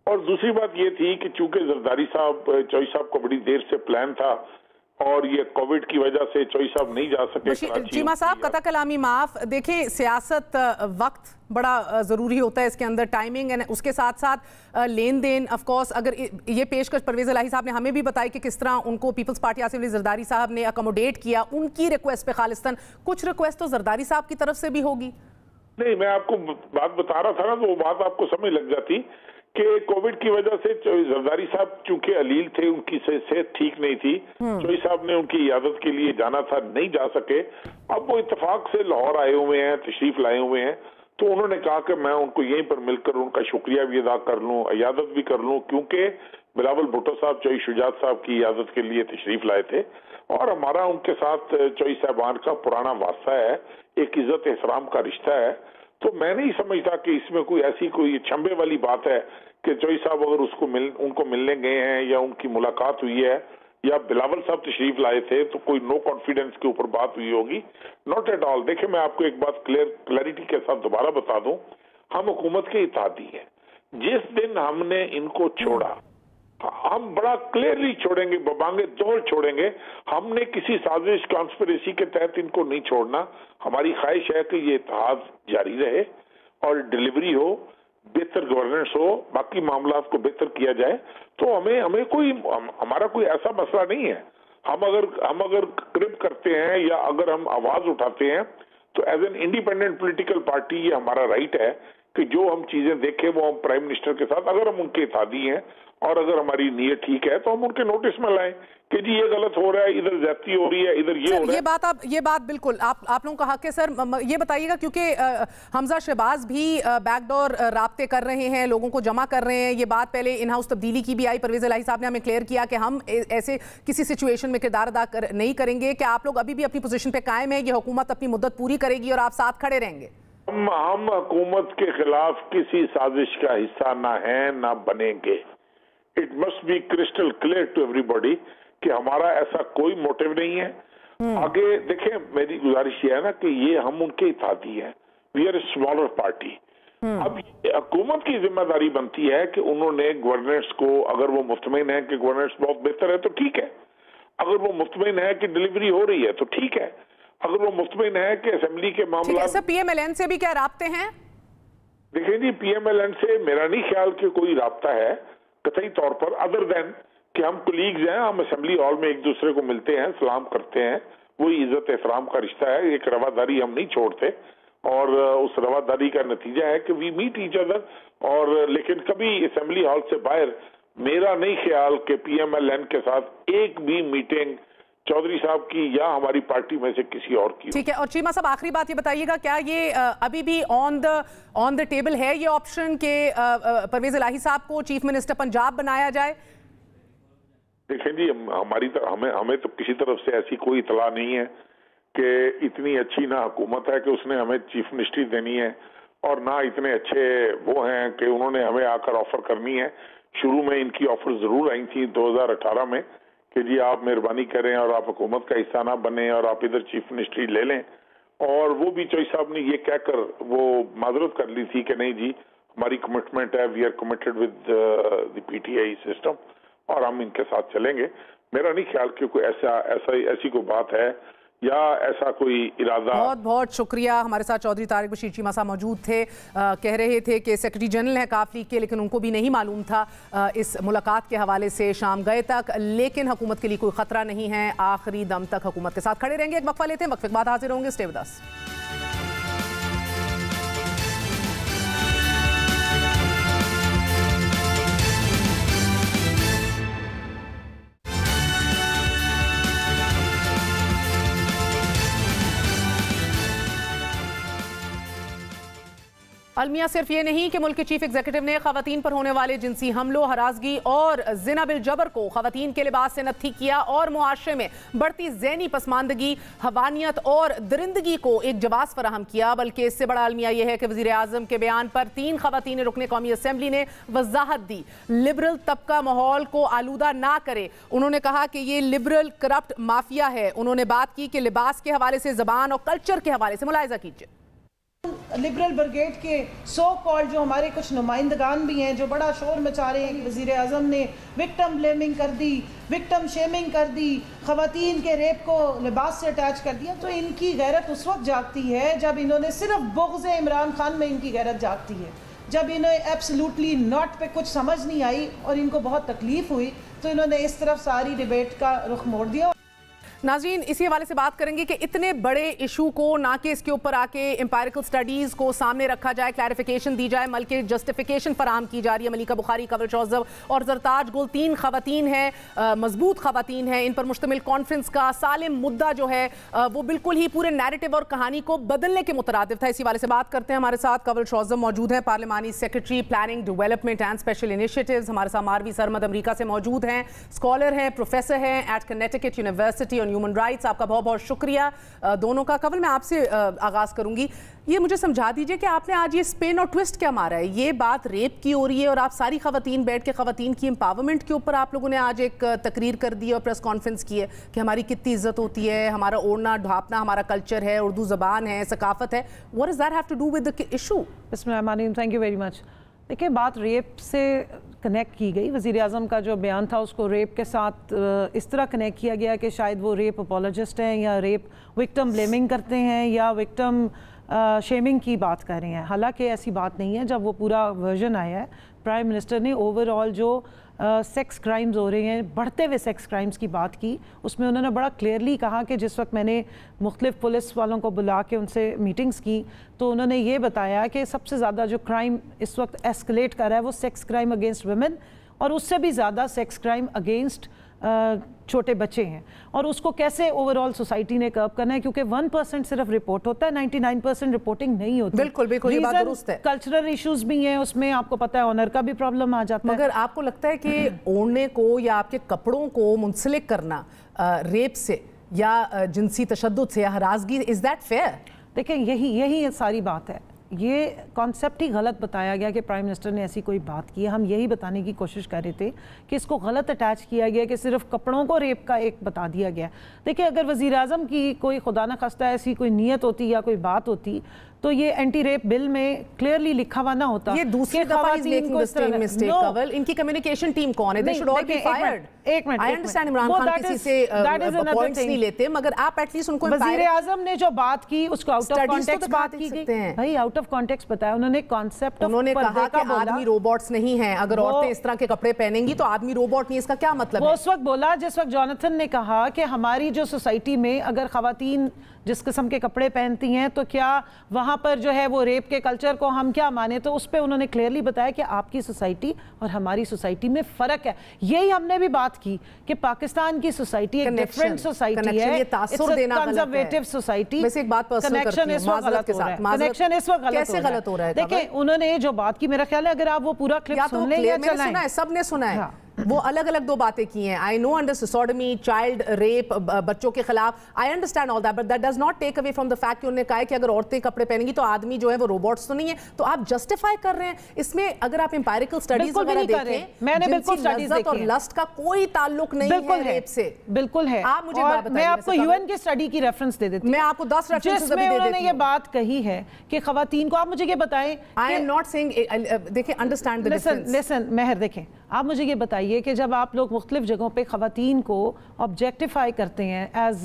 اور دوسری بات یہ تھی کہ چونکہ زرداری صاحب چوئی صاحب کو بڑی دیر سے پلان تھا اور یہ کووڈ کی وجہ سے چوئی صاحب نہیں جا سکے. چیمہ صاحب قطع کلامی معاف, دیکھیں سیاست وقت بڑا ضروری ہوتا ہے, اس کے اندر ٹائمنگ, اس کے ساتھ ساتھ لین دین. آف کورس اگر یہ پیشکش پرویز الہی صاحب نے ہمیں بھی بتائی کہ کس طرح ان کو پیپلز پارٹی آصف علی زرداری صاحب نے اکوموڈیٹ کیا ان کی ریکویسٹ پہ خالصتاً, کچھ ریکویسٹ تو زرداری صاحب کی طرف سے بھی ہوگی. نہیں, میں آپ کو بات بتا رہا تھا نا, تو وہ بات آپ کو سمجھ لگ جاتی کہ کووڈ کی وجہ سے زرداری صاحب چونکہ علیل تھے, ان کی صحت ٹھیک نہیں تھی, چوئی صاحب نے ان کی عیادت کے لیے جانا تھا, نہیں جا سکے. اب وہ اتفاق سے لاہور آئے ہوئے ہیں, تشریف لائے ہوئے ہیں, تو انہوں نے کہا کہ میں ان کو یہیں پر مل کر ان کا شکریہ بھی ادا کر لوں, عیادت بھی کر لوں, کیونکہ بلاول بھٹو صاحب چوئی شجاعت صاحب کی عیادت کے لیے تشریف لائے تھے اور ہمارا ان کے ساتھ چوئی صاحبان کا پرانا واسطہ ہے, ایک عزت احترام کا رشتہ ہے. تو میں نہیں سمجھتا کہ اس میں کوئی ایسی کوئی چھمبے والی بات ہے کہ چوئی صاحب اگر ان کو ملنے گئے ہیں یا ان کی ملاقات ہوئی ہے یا بلاول صاحب تشریف لائے تھے تو کوئی نو کانفیڈنس کے اوپر بات ہوئی ہوگی. Not at all. دیکھیں, میں آپ کو ایک بات کلیئرٹی کے ساتھ دوبارہ بتا دوں, ہم حکومت کے اتحادی ہیں. جس دن ہم نے ان کو چھوڑا, हम बड़ा क्लियरली छोड़ेंगे, बबांगे दौड़ छोड़ेंगे। हमने किसी साजिश कॉन्स्पिरेसी के तहत इनको नहीं छोड़ना। हमारी ख्वाहिश है कि ये इत्तेहाद जारी रहे और डिलीवरी हो, बेहतर गवर्नेंस हो, बाकी मामला को बेहतर किया जाए। तो हमें कोई हमारा कोई ऐसा मसला नहीं है। हम अगर क्रिप करते हैं या अगर हम आवाज उठाते हैं तो as an independent political party ये हमारा राइट है कि जो हम चीजें देखें वो हम प्राइम मिनिस्टर के साथ, अगर हम उनके इत्तेहादी हैं और अगर हमारी नीयत ठीक है तो हम उनके नोटिस में लाएं कि जी ये गलत हो रहा है, इधर ज्यादती हो रही है, इधर ये हो रहा है। ये बात बिल्कुल आप लोगों का हक है सर। ये बताइएगा, क्योंकि हमजा शहबाज भी बैकडोर राब्ते कर रहे हैं, लोगों को जमा कर रहे हैं। ये बात पहले इन हाउस तब्दीली की भी आई, परवेज इलाही साहब ने हमें क्लियर किया कि हम ऐसे किसी सिचुएशन में किरदार अदा नहीं करेंगे। क्या आप लोग अभी भी अपनी पोजीशन पे कायम है? ये हुकूमत अपनी मुद्दत पूरी करेगी और आप साथ खड़े रहेंगे? हम हुकूमत के खिलाफ किसी साजिश का हिस्सा ना है ना बनेंगे। It must be crystal clear to everybody कि हमारा ऐसा कोई मोटिव नहीं है। आगे देखें, मेरी गुजारिश ये है ना कि ये हम उनके इत्तेहादी हैं, we are a smaller party. अब हुकूमत की जिम्मेदारी बनती है कि उन्होंने गवर्नेंस को, अगर वो मुतमईन है कि गवर्नेंस बहुत बेहतर है तो ठीक है, अगर वो मुतमईन है कि डिलीवरी हो रही है तो ठीक है, अगर वो मुतमईन है कि असेंबली के मामला। सर पीएमएलएन से भी क्या राब्ते हैं? देखिए जी, पीएमएलएन से मेरा नहीं ख्याल कि कोई राब्ता है कतई तौर पर, अदर देन कि हम कोलीग्स हैं, हम असेंबली हॉल में एक दूसरे को मिलते हैं, सलाम करते हैं, वही इज्जत एहतराम का रिश्ता है। एक रवादारी हम नहीं छोड़ते और उस रवादारी का नतीजा है कि वी मीट ईच अदर। और लेकिन कभी असेंबली हॉल से बाहर मेरा नहीं ख्याल कि पीएमएलएन के साथ एक भी मीटिंग चौधरी साहब की या हमारी पार्टी में से किसी और की। ठीक है। और चीमा साहब, आखिरी बात ये बताइएगा, क्या ये अभी भी ऑन द टेबल है ये ऑप्शन कि परवेज इलाही साहब को चीफ मिनिस्टर पंजाब बनाया जाए? देखें जी, हमें तो किसी तरफ से ऐसी कोई इतला नहीं है कि इतनी अच्छी ना हुकूमत है कि उसने हमें चीफ मिनिस्ट्री देनी है, और ना इतने अच्छे वो हैं कि उन्होंने हमें आकर ऑफर करनी है। शुरू में इनकी ऑफर जरूर आई थी 2018 में कि जी आप मेहरबानी करें और आप हुकूमत का हिस्सा ना बने और आप इधर चीफ मिनिस्ट्री ले लें, और वो भी चौधरी साहब ने ये कहकर वो माजरत कर ली थी कि नहीं जी हमारी कमिटमेंट है, we are committed with the PTI system और हम इनके साथ चलेंगे। मेरा नहीं ख्याल कि कोई ऐसी कोई बात है या ऐसा कोई इरादा। बहुत बहुत शुक्रिया। हमारे साथ चौधरी तारिक बशीर चीमा साहब मौजूद थे। कह रहे थे कि सेक्रेटरी जनरल है काफ लीग के, लेकिन उनको भी नहीं मालूम था इस मुलाकात के हवाले से शाम गए तक, लेकिन हुकूमत के लिए कोई खतरा नहीं है, आखिरी दम तक हुकूमत के साथ खड़े रहेंगे। एक वक्फा लेते हैं, वक्फे के बाद हाजिर होंगे। Stay with us. अलमिया सिर्फ ये नहीं कि मुल्क के चीफ एग्जीक्यूटिव ने खवातीन पर होने वाले जिनसी हमलों, हरासगी और जिना बिल जबर को खवातीन के लिबास से नत्थी किया और मुआशरे में बढ़ती ज़हनी पसमानदगी, हवानियत और दरिंदगी को एक जवाब फराहम किया। बल्कि इससे बड़ा अलमिया यह है कि वज़ीर आज़म के बयान पर 3 खवातीन रुकने कौमी असम्बली ने वजाहत दी, लिबरल तबका माहौल को आलूदा ना करे। उन्होंने कहा कि ये लिबरल करप्ट माफिया है। उन्होंने बात की कि लिबास के हवाले से, ज़बान और कल्चर के हवाले से मुलाहिजा कीजिए। लिबरल ब्रिगेड के सो कॉल्ड जो हमारे कुछ नुमाइंदगान भी हैं जो बड़ा शोर मचा रहे हैं कि वज़ीर आज़म ने विक्टिम ब्लेमिंग कर दी, विक्टिम शेमिंग कर दी, ख़वातीन के रेप को लिबास से अटैच कर दिया। तो इनकी गैरत उस वक्त जागती है जब इन्होंने सिर्फ बुग़्ज़ इमरान खान में इनकी गैरत जागती है, जब इन्हें एब्सोल्युटली नॉट पे कुछ समझ नहीं आई और इनको बहुत तकलीफ हुई तो इन्होंने इस तरफ सारी डिबेट का रुख मोड़ दिया। नाज़रीन, इसी हवाले से बात करेंगे कि इतने बड़े इशू को ना कि इसके ऊपर आके एम्पायरिकल स्टडीज़ को सामने रखा जाए, क्लैरिफिकेशन दी जाए, बल्कि जस्टिफिकेशन फराहम की जा रही है। मलिका बुखारी, कवल चौज़ब और ज़रताज गुल 3 खवातीन हैं, मजबूत खवातीन हैं। इन पर मुश्तमिल कॉन्फ्रेंस का सालिम मुद्दा जो है वो बिल्कुल ही पूरे नैरेटिव और कहानी को बदलने के मुतरादिफ था। इसी हवाले से बात करते हैं। हमारे साथ कवल चौज़ब मौजूद हैं, पार्लिमानी secretary planning development and special initiatives. हमारे साथ मारवी सरमद अमरीका से मौजूद हैं, स्कॉलर हैं, प्रोफेसर हैं at Connecticut university on human rights. आपका बहुत बहुत शुक्रिया दोनों का। कवल, मैं आपसे आगाज करूंगी, ये मुझे समझा दीजिए कि आपने आज ये स्पिन और ट्विस्ट क्या मारा है? ये बात रेप की हो रही है और आप सारी खवातीन बैठ के खवातीन की एम्पावरमेंट के ऊपर आप लोगों ने आज एक तकरीर कर दी और प्रेस कॉन्फ्रेंस की है कि हमारी कितनी इज्जत होती है, हमारा ओढ़ना ढापना हमारा कल्चर है, उर्दू ज़बान है, सकाफत है। What does that have to do with the issue? बिस्मिल्लाहिर्रहमानिर्रहीम, थैंक यू वेरी मच। देखिए, बात रेप से कनेक्ट की गई। वज़ीर आज़म का जो बयान था उसको रेप के साथ इस तरह कनेक्ट किया गया कि शायद वो रेप अपोलॉजिस्ट हैं या रेप विक्टिम ब्लेमिंग करते हैं या विक्टिम शेमिंग की बात कर रहे हैं। हालांकि ऐसी बात नहीं है। जब वो पूरा वर्जन आया है, प्राइम मिनिस्टर ने ओवरऑल जो सेक्स क्राइम्स हो रहे हैं, बढ़ते हुए सेक्स क्राइम्स की बात की, उसमें उन्होंने बड़ा क्लियरली कहा कि जिस वक्त मैंने मुख्तलिफ पुलिस वालों को बुला के उनसे मीटिंग्स की तो उन्होंने ये बताया कि सबसे ज़्यादा जो क्राइम इस वक्त एस्केलेट कर रहा है वो सेक्स क्राइम अगेंस्ट वुमेन और उससे भी ज़्यादा सेक्स क्राइम अगेंस्ट छोटे बच्चे हैं। और उसको कैसे ओवरऑल सोसाइटी ने कर्व करना है, क्योंकि 1% सिर्फ रिपोर्ट होता है, 99% रिपोर्टिंग नहीं होती। बिल्कुल बिल्कुल, ये बात दुरुस्त है। कल्चरल इश्यूज भी हैं उसमें, आपको पता है ऑनर का भी प्रॉब्लम आ जाता है। मगर आपको लगता है कि ओढ़ने को या आपके कपड़ों को मुंसलिक करना रेप से या जिनसी तशद्दुद से या हरासगी, इज दैट फेयर? देखें, यही सारी बात है। ये कॉन्सेप्ट ही गलत बताया गया कि प्राइम मिनिस्टर ने ऐसी कोई बात की है। हम यही बताने की कोशिश कर रहे थे कि इसको गलत अटैच किया गया कि सिर्फ कपड़ों को रेप का एक बता दिया गया। देखिए, अगर वज़ीर आज़म की कोई खुदा न खास्ता ऐसी कोई नीयत होती या कोई बात होती तो ये एंटी रेप बिल में क्लियरली लिखा हुआ ना होता। ये दूसरी दफा is making the same mistake. Kawal, इनकी कम्युनिकेशन टीम कौन है? They should all be fired. एक minute, I understand Imran Khan किसी से पॉइंट्स नहीं लेते, मगर आप एटलीस्ट उनको वज़ीर आज़म ने जो बात की उसको आउट ऑफ कॉन्टेक्स्ट बात की गई। भाई आउट ऑफ कॉन्टेक्स्ट बताया उन्होंने, कॉन्सेप्ट उन्होंने कहा कि आदमी रोबोट्स नहीं है, अगर औरतें इस तरह के कपड़े पहनेंगी तो आदमी रोबोट नहीं। इसका क्या मतलब है? वो उस वक्त बोला जिस वक्त जॉनथन ने कहा कि हमारी जो सोसाइटी में अगर खवातीन जिस किस्म के कपड़े पहनती हैं तो क्या वहाँ पर जो है वो रेप के कल्चर को हम क्या माने, तो उस पर उन्होंने क्लियरली बताया कि आपकी सोसाइटी और हमारी सोसाइटी में फ़र्क है। यही हमने भी बात की कि पाकिस्तान की सोसाइटी एक डिफरेंट सोसाइटी है, कंजर्वेटिव सोसाइटी। कनेक्शन इस वक्त गलत हो रहा है। देखिए, उन्होंने जो बात की, मेरा ख्याल है अगर आप वो पूरा क्लिप सुन लें या चलाएं, सबने सुना है। वो अलग अलग दो बातें की हैं। I know under sodomy, child rape, बच्चों के खिलाफ, I understand all that, but that does not take away from the fact कि उन्होंने कहा है कि अगर औरतें कपड़े पहनेंगी तो आदमी जो है वो रोबोट्स तो नहीं है। तो आप जस्टिफाई कर रहे हैं इसमें। अगर आप एम्पायरिकल स्टडीज वगैरह देखें, मैंने बिल्कुल स्टडीज देखी और लस्ट का कोई ताल्लुक नहीं है रेप से। बिल्कुल है। आप मुझे बात बताइए। मैं आपको यूएन की स्टडी की रेफरेंस दे देती हूं, मैं आपको 10 रेफरेंसेस अभी दे देती हूं। उन्होंने ये बात कही है कि खवातीन को, आप मुझे ये बताएं, आई एम नॉट सेइंग, देखिए अंडरस्टैंड द डिफरेंस। लिसन मेहर, देखें, आप मुझे ये बताइए कि जब आप लोग मुख्तलिफ जगहों पे खवातीन को ऑब्जेक्टिफाई करते हैं एज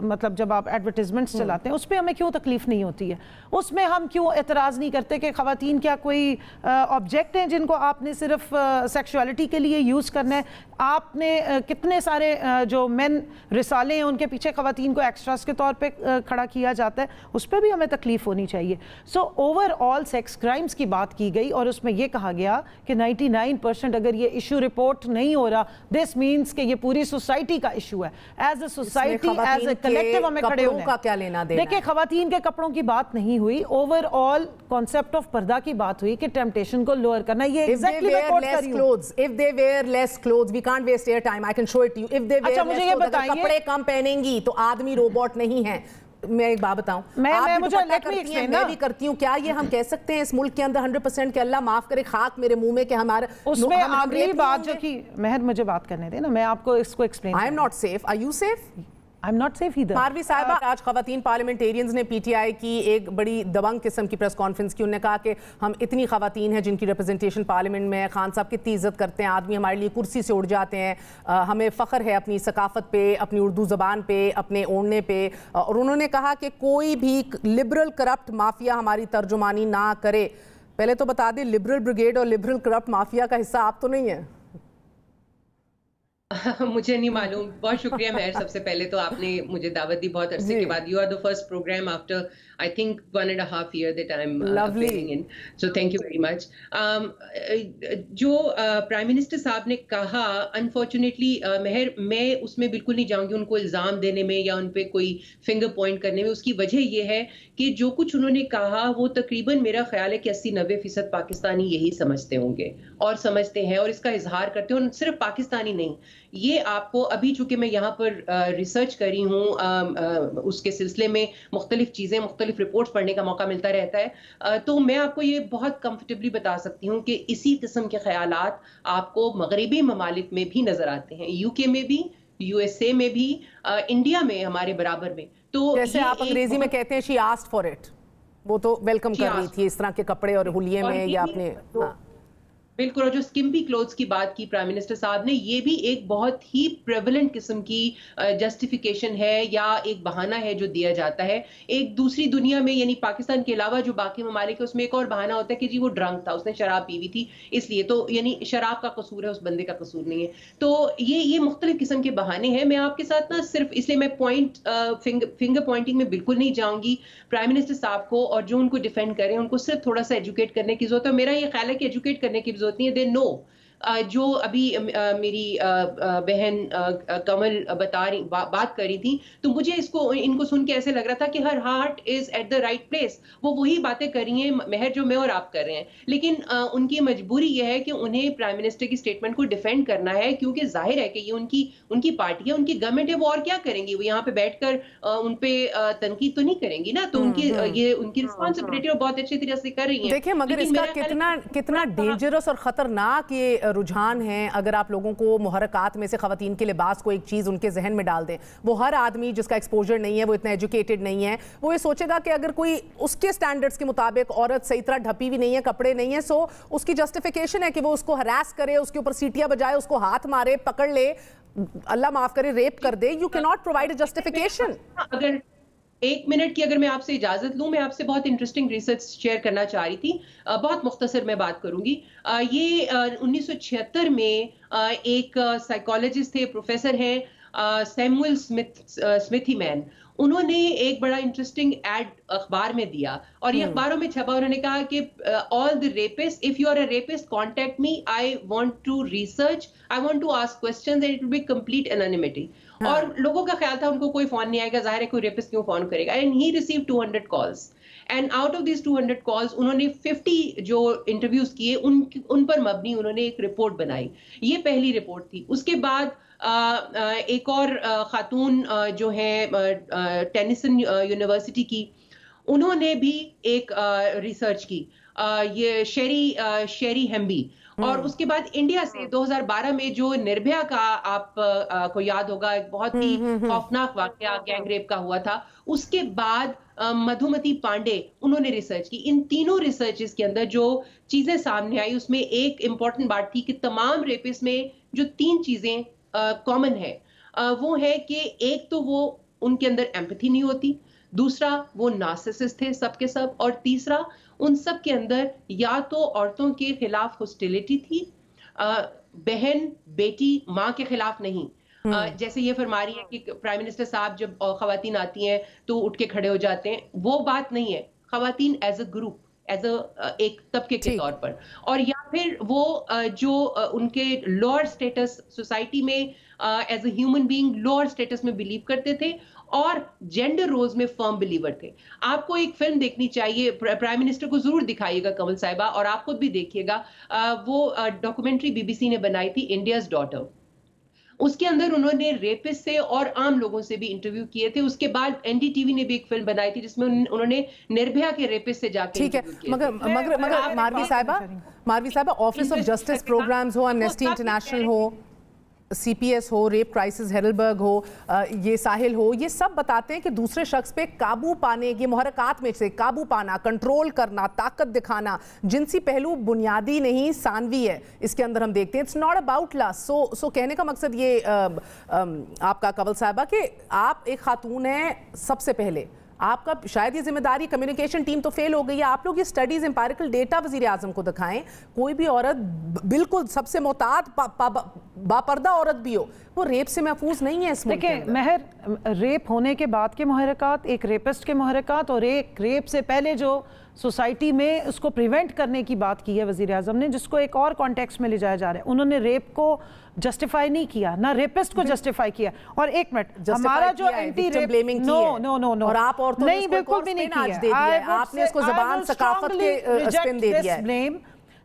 मतलब जब आप एडवर्टाइजमेंट्स चलाते हैं, उस पर हमें क्यों तकलीफ नहीं होती है? उसमें हम क्यों एतराज़ नहीं करते कि खवातीन क्या कोई ऑब्जेक्ट हैं जिनको आपने सिर्फ सेक्सुअलिटी के लिए यूज़ करना है? आपने कितने सारे जो मेन रिसाले हैं उनके पीछे खवातीन को एक्स्ट्रास के तौर पर खड़ा किया जाता है, उस पर भी हमें तकलीफ होनी चाहिए। सो ओवरऑल सेक्स क्राइम्स की बात की गई और उसमें यह कहा गया कि 99% अगर ये इशू रिपोर्ट नहीं हो रहा, दिस मींस कि ये पूरी सोसाइटी का इशू है। As a society, as a collective हमें खड़े होना है। क्या लेना देना? देखिए, खवातीन के कपड़ों की बात नहीं हुई, ओवरऑल कॉन्सेप्ट ऑफ पर्दा की बात हुई कि टेम्पटेशन को लोअर करना। ये एग्जैक्टली मैं कोट कर रही हूं। If they wear less clothes, we can't waste your time, I can show it to you. If they wear मुझे ये बताइए, कपड़े कम पहनेंगी तो आदमी रोबोट नहीं है। मैं एक बात बताऊं, मैं मुझे मैं भी करती हूं, क्या ये हम कह सकते हैं इस मुल्क के अंदर 100% के अल्लाह माफ करे खाक मेरे मुंह में कि हमारे उसमें आखिरी बात जो की, मेहर मुझे बात करने दे ना, मैं आपको इसको explain. I am not safe, are you safe? I am not safe either. Marvi साहिबा, आज खवातीन पार्लियामेंटेरियंस ने पीटीआई की एक बड़ी दबंग किस्म की प्रेस कॉन्फ्रेंस की। उन्होंने कहा कि हम इतनी खवातीन हैं जिनकी रिप्रेजेंटेशन पार्लियामेंट में है, खान साहब कितनी इज्जत करते हैं, आदमी हमारे लिए कुर्सी से उड़ जाते हैं, हमें फ़ख्र है अपनी सकाफत पे, अपनी उर्दू ज़बान पे, अपने ओढ़ने पे। और उन्होंने कहा कि कोई भी लिबरल करप्ट माफिया हमारी तर्जुमानी ना करे। पहले तो बता दें, लिबरल ब्रिगेड और लिबरल करप्ट माफिया का हिस्सा आप तो नहीं है? मुझे नहीं मालूम। बहुत शुक्रिया मेहर, सबसे पहले तो आपने मुझे दावत दी बहुत अरसे के बाद। You are the first programme after I think 1.5 year that I'm appearing in, so thank you very much. जो प्राइम मिनिस्टर साहब ने कहा, अनफॉर्चुनेटली मेहर, मैं उसमें बिल्कुल नहीं जाऊंगी उनको इल्ज़ाम देने में या उन पे कोई फिंगर पॉइंट करने में। उसकी वजह यह है कि जो कुछ उन्होंने कहा वो तकरीबन मेरा ख्याल है कि 80-90% पाकिस्तानी यही समझते होंगे और समझते हैं और इसका इजहार करते हैं। और सिर्फ पाकिस्तानी नहीं, ये आपको अभी चूंकि मैं यहाँ पर रिसर्च करी हूँ, उसके सिलसिले में मुख्तलिफ चीज़ें, मुख्तलिफ रिपोर्ट्स पढ़ने का मौका मिलता रहता है, तो मैं आपको ये बहुत कंफर्टेबली बता सकती हूँ कि इसी किस्म के ख्यालात आपको मगरबी ममालिक में भी नजर आते हैं, यूके में भी, यूएसए में भी, इंडिया में हमारे बराबर में। तो जैसे आप अंग्रेजी में कहते हैं शी आस्क्ड फॉर इट, वो तो वेलकम कर रही थी इस तरह के कपड़े और हुलिये में या अपने। بالکل. اور جو اسکمپی کلوتھس کی بات کی پرائم منسٹر صاحب نے, یہ بھی ایک بہت ہی پریولنٹ قسم کی جسٹیفیکیشن ہے یا ایک بہانہ ہے جو دیا جاتا ہے. ایک دوسری دنیا میں یعنی پاکستان کے علاوہ جو باقی ممالک ہے اس میں ایک اور بہانہ ہوتا ہے کہ جی وہ ڈرنک تھا, اس نے شراب پی ہوئی تھی اس لیے, تو یعنی شراب کا قصور ہے, اس بندے کا قصور نہیں ہے. تو یہ مختلف قسم کے بہانے ہیں. میں آپ کے ساتھ نا صرف اس لیے میں فنگر پوائنٹنگ میں بالکل نہیں جاؤں گی. پرائم منسٹر صاحب کو اور جو ان کو ڈیفینڈ کریں ان کو صرف تھوڑا سا ایجوکیٹ کرنے کی ضرورت ہے. میرا یہ خیال ہے کہ ایجوکیٹ کرنے کی ضرورت نہیں ہے. دے نو جو ابھی میری بہن کمل بات کر رہی تھی, تو مجھے ان کو سن کے ایسے لگ رہا تھا کہ ہر heart is at the right place. وہ وہی باتیں کر رہی ہیں مہر جو میں اور آپ کر رہے ہیں, لیکن ان کی مجبوری یہ ہے کہ انہیں پرائم منسٹر کی اسٹیٹمنٹ کو ڈیفینڈ کرنا ہے, کیونکہ ظاہر ہے کہ یہ ان کی پارٹی ہے, ان کی گورنمنٹ ہے. وہ اور کیا کریں گی؟ وہ یہاں پہ بیٹھ کر ان پہ تنقید تو نہیں کریں گی نا. تو ان کی رسپانسبلٹی اور بہت اچھی طرح سے کر رہی ہیں. دیکھیں مگر اس کا کتنا ڈینجرس اور خطرناک یہ رجحان ہے. اگر آپ لوگوں کو محرکات میں سے خواتین کے لباس کو ایک چیز ان کے ذہن میں ڈال دیں, وہ ہر آدمی جس کا ایکسپوجر نہیں ہے, وہ اتنا ایجوکیٹڈ نہیں ہے, وہ یہ سوچے گا کہ اگر کوئی اس کے سٹینڈرڈز کے مطابق عورت صحیح طرح ڈھپی ہوئی نہیں ہے, کپڑے نہیں ہیں, سو اس کی جسٹیفیکیشن ہے کہ وہ اس کو ہراس کرے, اس کے اوپر سیٹیاں بجائے, اس کو ہاتھ مارے, پکڑ لے, اللہ معاف کرے, ریپ کر دے. یو کی ناٹ پرووائڈ اے جسٹیفیکیشن. اگر 1 منٹ کی اگر میں آپ سے اجازت لوں, میں آپ سے بہت انٹرسٹنگ ریسرچ شیئر کرنا چاہ رہی تھی. بہت مختصر میں بات کروں گی. یہ 1976 میں ایک سائیکالوجسٹ تھے, پروفیسر ہیں, سیموئل اسمتھی مین. انہوں نے ایک بڑا انٹرسٹنگ ایڈ اخبار میں دیا, اور یہ اخباروں میں چھپا. انہوں نے کہا کہ all the rapists, if you are a rapist, contact me. I want to research, I want to ask questions, and it will be complete anonymity. اور لوگوں کا خیال تھا ان کو کوئی فون نہیں آئے گا, ظاہر ہے کوئی ریپسٹ کیوں فون کرے گا. And he received 200 calls. And out of these 200 calls, انہوں نے 50 جو انٹرویوز کیے ان پر مبنی انہوں نے ایک رپورٹ بنائی. یہ پہلی رپورٹ تھی. اس کے بعد ایک اور خاتون جو ہے ٹینیسن یونیورسٹی کی, انہوں نے بھی ایک ریسرچ کی, یہ شیری ہیمبی. اور اس کے بعد انڈیا سے 2012 میں جو نربھیا کا آپ کو یاد ہوگا, ایک بہت ہی خوفناک واقعہ گینگ ریپ کا ہوا تھا, اس کے بعد مدھومتی پانڈے انہوں نے ریسرچ کی. ان تینوں ریسرچز کے اندر جو چیزیں سامنے آئی اس میں ایک امپورٹنٹ بات تھی کہ تمام ریپس میں جو 3 چیزیں کامن ہے وہ ہے کہ ایک تو وہ ان کے اندر ایمپتھی نہیں ہوتی, دوسرا وہ نارسسسٹ تھے سب کے سب, اور تیسرا ان سب کے اندر یا تو عورتوں کے خلاف ہوسٹیلٹی تھی, بہن بیٹی ماں کے خلاف نہیں. جیسے یہ فرما رہی ہے کہ پرائم منسٹر صاحب جب خواتین آتی ہیں تو اٹھ کے کھڑے ہو جاتے ہیں, وہ بات نہیں ہے. خواتین ایز اے گروپ, ایز ایک طبقے کے طور پر, اور یا پھر وہ جو ان کے لوور اسٹیٹس سوسائٹی میں as a human being lower status میں بلیو کرتے تھے, اور جینڈر رولز میں فرم بلیور تھے. آپ کو ایک فلم دیکھنی چاہیے, پرائم منسٹر کو ضرور دکھائیے گا کمل صاحبہ, اور آپ خود بھی دیکھیے گا. وہ ڈاکومنٹری BBC نے بنائی تھی, انڈیاز ڈاٹر. اس کے اندر انہوں نے ریپس سے اور عام لوگوں سے بھی انٹرویو کیے تھے. اس کے بعد NDTV نے بھی ایک فلم بنائی تھی جس میں انہوں نے نربھیا کے ریپس سے جا کے انٹرویو کیے. مگر ماروی صاحبہ, آفس آف جسٹس پروگرامز ہو, ایمنسٹی انٹرنیشنل ہو, CPS ہو, ریپ کرائسس ہیڈلبرگ ہو, یہ ساحل ہو, یہ سب بتاتے ہیں کہ دوسرے شخص پہ قابو پانے, یہ محرکات میں سے قابو پانا, کنٹرول کرنا, طاقت دکھانا, جنسی پہلو بنیادی نہیں ثانوی ہے. اس کے اندر ہم دیکھتے ہیں اٹس ناٹ اباؤٹ لسٹ. سو کہنے کا مقصد یہ آپ کا قبل صاحبہ کہ آپ ایک خاتون ہیں, سب سے پہلے آپ کا شاید یہ ذمہ داری, کمیونیکیشن ٹیم تو فیل ہو گئی ہے, آپ لوگ یہ سٹڈیز امپیریکل ڈیٹا وزیر اعظم کو دکھائیں. کوئی بھی عورت بالکل سب سے محتاط باپردہ عورت بھی ہو, وہ ریپ سے محفوظ نہیں ہے اس ملک کے اندر. مہر, ریپ ہونے کے بعد کے محرکات, ایک ریپسٹ کے محرکات, اور ایک ریپ سے پہلے جو سوسائٹی میں اس کو پریونٹ کرنے کی بات کی ہے وزیر اعظم نے, جس کو ایک اور کانٹیکسٹ میں لے جایا جا رہا ہے. انہوں نے ریپ کو جسٹیفائی نہیں کیا, نہ ریپسٹ کو جسٹیفائی کیا. اور ایک منٹ, ہمارا جو اینٹی ریپ نو اور آپ عورتوں نہیں, بالکل بھی نہیں کیا. آپ نے اس کو زبان ثقافت کے اسپن دے دیا ہے.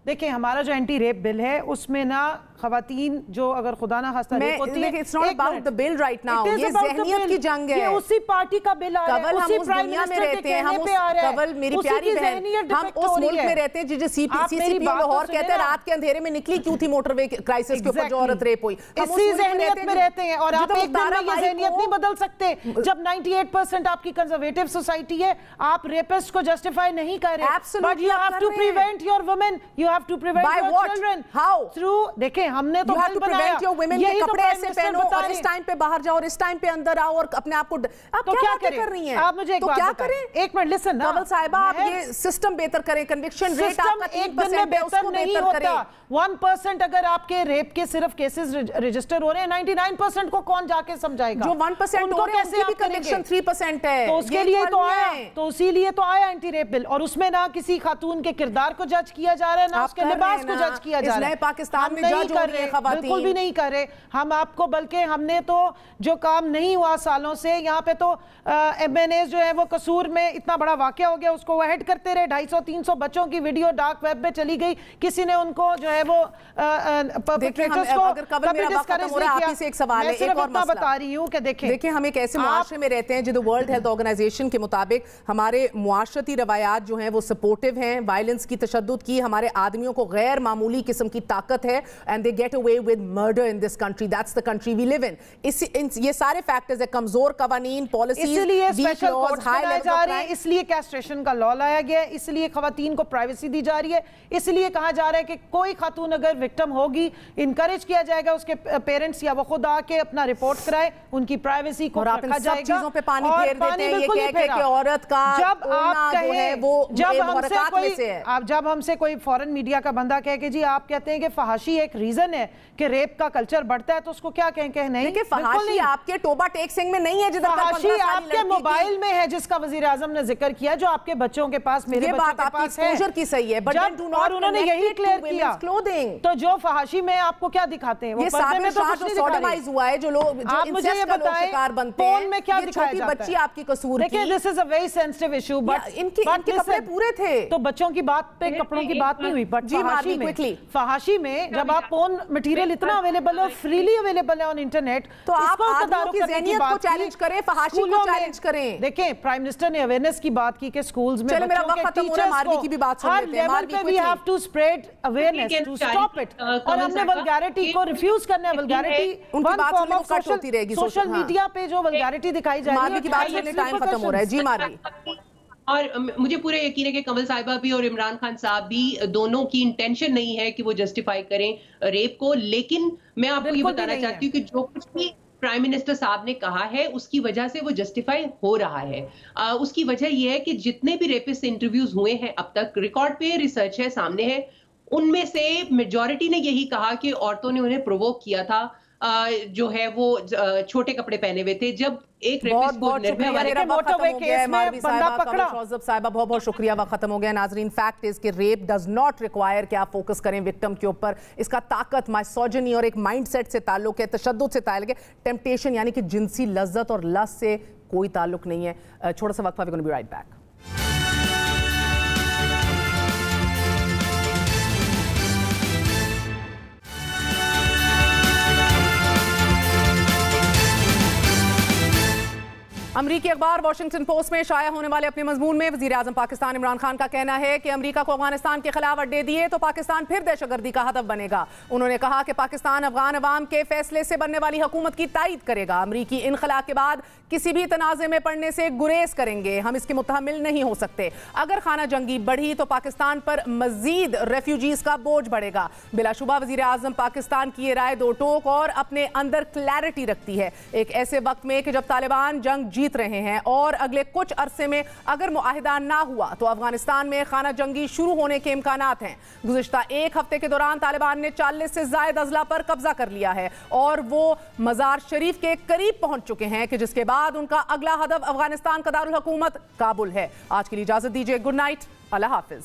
دیکھیں ہمارا جو اینٹی ریپ بل ہے اس میں نہ خواتین جو اگر خدا نہ خواستہ ریپ ہوتی ہے, it's not about the bill right now, یہ ذہنیت کی جنگ ہے. یہ اسی پارٹی کا بل آ رہا ہے, اسی پرائم منسٹر کے کہنے پہ آ رہا ہے. کبل میری پیاری بہن, ہم اس ملک میں رہتے ہیں جسے CCP لاہور کہتے ہیں رات کے اندھیرے میں نکلی کیوں تھی موٹر وے کرائسس کے اوپر جو عورت ریپ ہوئی. اسی ذہنیت میں رہتے ہیں, اور آپ ایک دن میں یہ ذہنیت نہیں بدل سکتے. جب 98% آپ کی کنزرویٹو سوسائٹی ہے, آپ ریپسٹ کو جسٹیفائی نہیں کر رہے, but you have to prevent your women, you have to prevent By your what? children. How? Through, देखें हमने तो You have to prevent your women के कपड़े ऐसे पहनो और इस टाइम पे बाहर जाओ और इस टाइम पे अंदर आओ और अपने आप को आप तो क्या कर रही हैं? आप मुझे एक बात क्या बताएं, करें? एक मिनट लिसन ना कंवल साहिबा, आप ये सिस्टम बेहतर करें, कन्विक्शन रेट आपका 3% है, उसको नहीं बेहतर करें। 1% अगर आपके रेप के सिर्फ केसेस रजिस्टर हो रहे हैं, 99% को कौन जाके समझाएगा? जो 1% हो रहे हैं उनकी भी कन्विक्शन 3% है, तो उसके लिए तो आया, तो इसीलिए तो आया एंटी रेप बिल, और उसमें ना किसी खातून के किरदार को जज किया जा रहा है, ना उसके लिबास को जज किया जा रहा है। पाकिस्तान में जज हो रही है खवातीन, बिल्कुल भी नहीं कर रहे हम आपको, बल्कि हमने तो जो काम नहीं हुआ सालों से, यहाँ पे तो MNAs जो है वो कसूर में इतना बड़ा वाकया हो गया, उसको वो हेड करते रहे, 250-300 बच्चों की वीडियो डार्क वेब में चली गई, किसी ने उनको जो है वो परपेट्रेटर्स को कभी डिस्करेज नहीं किया। से एक सवाल है, एक और मसला बता रही हूँ कि देखिए हम एक ऐसे मुआशरे में रहते हैं जो वर्ल्ड हेल्थ ऑर्गेनाइजेशन के मुताबिक हमारे मुआशरती रवायात जो हैं वो सपोर्टिव हैं, वायलेंस की, तशद्दुद की, हमारे आदमियों को गैर मामूली किस्म की ताकत है, and they get away with murder in this country, that's the country we live in. ये सारे फैक्टर्स है, कमजोर कवानीन, पॉलिसीज, इसलिए स्पेशल कोर्ट्स बनाए जा रहे हैं, इसलिए कैस्ट्रेशन का लॉ लाया गया है, इसलिए खवातीन को प्राइवेसी दी जा रही है, इसलिए कहा जा रहा है कि कोई खातून अगर विक्टिम होगी, इनकरेज किया जाएगा उसके पेरेंट्स या वो खुद आके अपना रिपोर्ट कराए, उनकी प्राइवेसी को रखा जाएगा। चीजों पे पानी फेर देते हैं, ये कह के औरत का जब आप कहें, वो जब हमसे कोई फॉरेन मीडिया का बंदा कहे कि जी आप कहते हैं कि फहाशी एक रीजन है कि रेप का कल्चर बढ़ता है, तो उसको क्या कहें नहीं, फहाशी आपके टोबा टेक्सिंग में नहीं है, जिधर फहाशी आपके मोबाइल में है, जिसका वजीर आजम ने जिक्र किया, जो आपके बच्चों के पास, मेरे बच्चों के पास है, एक्सपोजर की सही है, और उन्होंने यही क्लियर किया। तो जो फहाशी में आपको क्या दिखाते हैं, वो पर्दे में तो कुछ नहीं दिखा हुआ है, जो लोग आप मुझे ये बताएं शिकार बनते हैं, में क्या दिखाया जाता है? बच्ची आपकी कसूर की, this is a very sensitive issue, but इनके कपड़े पूरे थे, तो बच्चों की बात पे कपड़ों की बात नहीं हुई, बट फहाशी में जब आप पोर्न मटेरियल इतना अवेलेबल है, फ्रीली अवेलेबल है ऑन इंटरनेट, तो आप आदमियों की ज़हनियत को चैलेंज करें, फहाशी को चैलेंज करें। देखें, प्राइम मिनिस्टर ने अवेयरनेस की बात की कि स्कूल्स में मेरा वक्त खत्म हो रहा है, मारवी की भी बात सुन लेते हैं, Marvi we have to spread awareness to stop it, और हमने वल्गैरिटी को रिफ्यूज करना है। वल्गैरिटी उनकी बात सुनने को कट होती रहेगी, सोशल मीडिया पे जो वल्गैरिटी दिखाई जा रही है, मारवी की बात सुनने टाइम खत्म हो रहा है। जी मारवी। और मुझे पूरे यकीन है कि कंवल साहिबा भी और इमरान खान साहब भी दोनों की इंटेंशन नहीं है कि वो जस्टिफाई करें रेप को, लेकिन मैं आपको ये बताना चाहती हूँ कि जो कुछ भी प्राइम मिनिस्टर साहब ने कहा है उसकी वजह से वो जस्टिफाई हो रहा है। उसकी वजह ये है कि जितने भी रेपिस्ट इंटरव्यूज हुए हैं अब तक, रिकॉर्ड पे रिसर्च है, सामने है, उनमें से मेजॉरिटी ने यही कहा कि औरतों ने उन्हें प्रोवोक किया था, जो है वो छोटे कपड़े पहने हुए थे। जब एक रेपिस्ट को मोटरवे केस में बंदा पकड़ा। साहिबा बहुत बहुत शुक्रिया, वक्त खत्म हो गया। नाजरीन, फैक्ट इज कि रेप डज नॉट रिक्वायर कि आप फोकस करें विक्टिम के ऊपर, इसका ताकत, माइसोजिनी और एक माइंडसेट से ताल्लुक है, तशद्दुद से ताल्लुक है, टेम्पटेशन यानी कि जिनसी लज्जत और लस्ट से कोई ताल्लुक नहीं है। छोटा सा वक्फा, we gonna be right back. अमरीकी अखबार वॉशिंगटन पोस्ट में शाया होने वाले अपने मजमून में वजीर आजम पाकिस्तान इमरान खान का कहना है कि अमरीका को अफगानिस्तान के खिलाफ अड्डे दिए तो पाकिस्तान फिर दहशतगर्दी का हदफ बनेगा। उन्होंने कहा कि पाकिस्तान अफगान अवाम के फैसले से बनने वाली हुकूमत की तायद करेगा। अमरीकी इनखला के बाद किसी भी तनाज़े में पड़ने से गुरेज करेंगे, हम इसके मुतहमिल नहीं हो सकते। अगर खाना जंगी बढ़ी तो पाकिस्तान पर मजीद रेफ्यूजीज का बोझ बढ़ेगा। बिलाशुबा वजीर आजम पाकिस्तान की ये राय दो टोक और अपने अंदर क्लैरिटी रखती है, एक ऐसे वक्त में कि जब तालिबान जंग जीत रहे हैं और अगले कुछ अरसे में अगर मुआहिदा ना हुआ तो अफगानिस्तान में खाना जंगी शुरू होने के इम्कानात हैं। गुज़िश्ता एक हफ्ते के दौरान तालिबान ने 40 से ज़ायद अजला पर कब्जा कर लिया है और वो मज़ार शरीफ के करीब पहुंच चुके हैं कि जिसके बाद उनका अगला हदफ अफगानिस्तान का दारुल हुकूमत काबुल है। आज के लिए इजाजत दीजिए, गुड नाइट, अल्लाह हाफिज।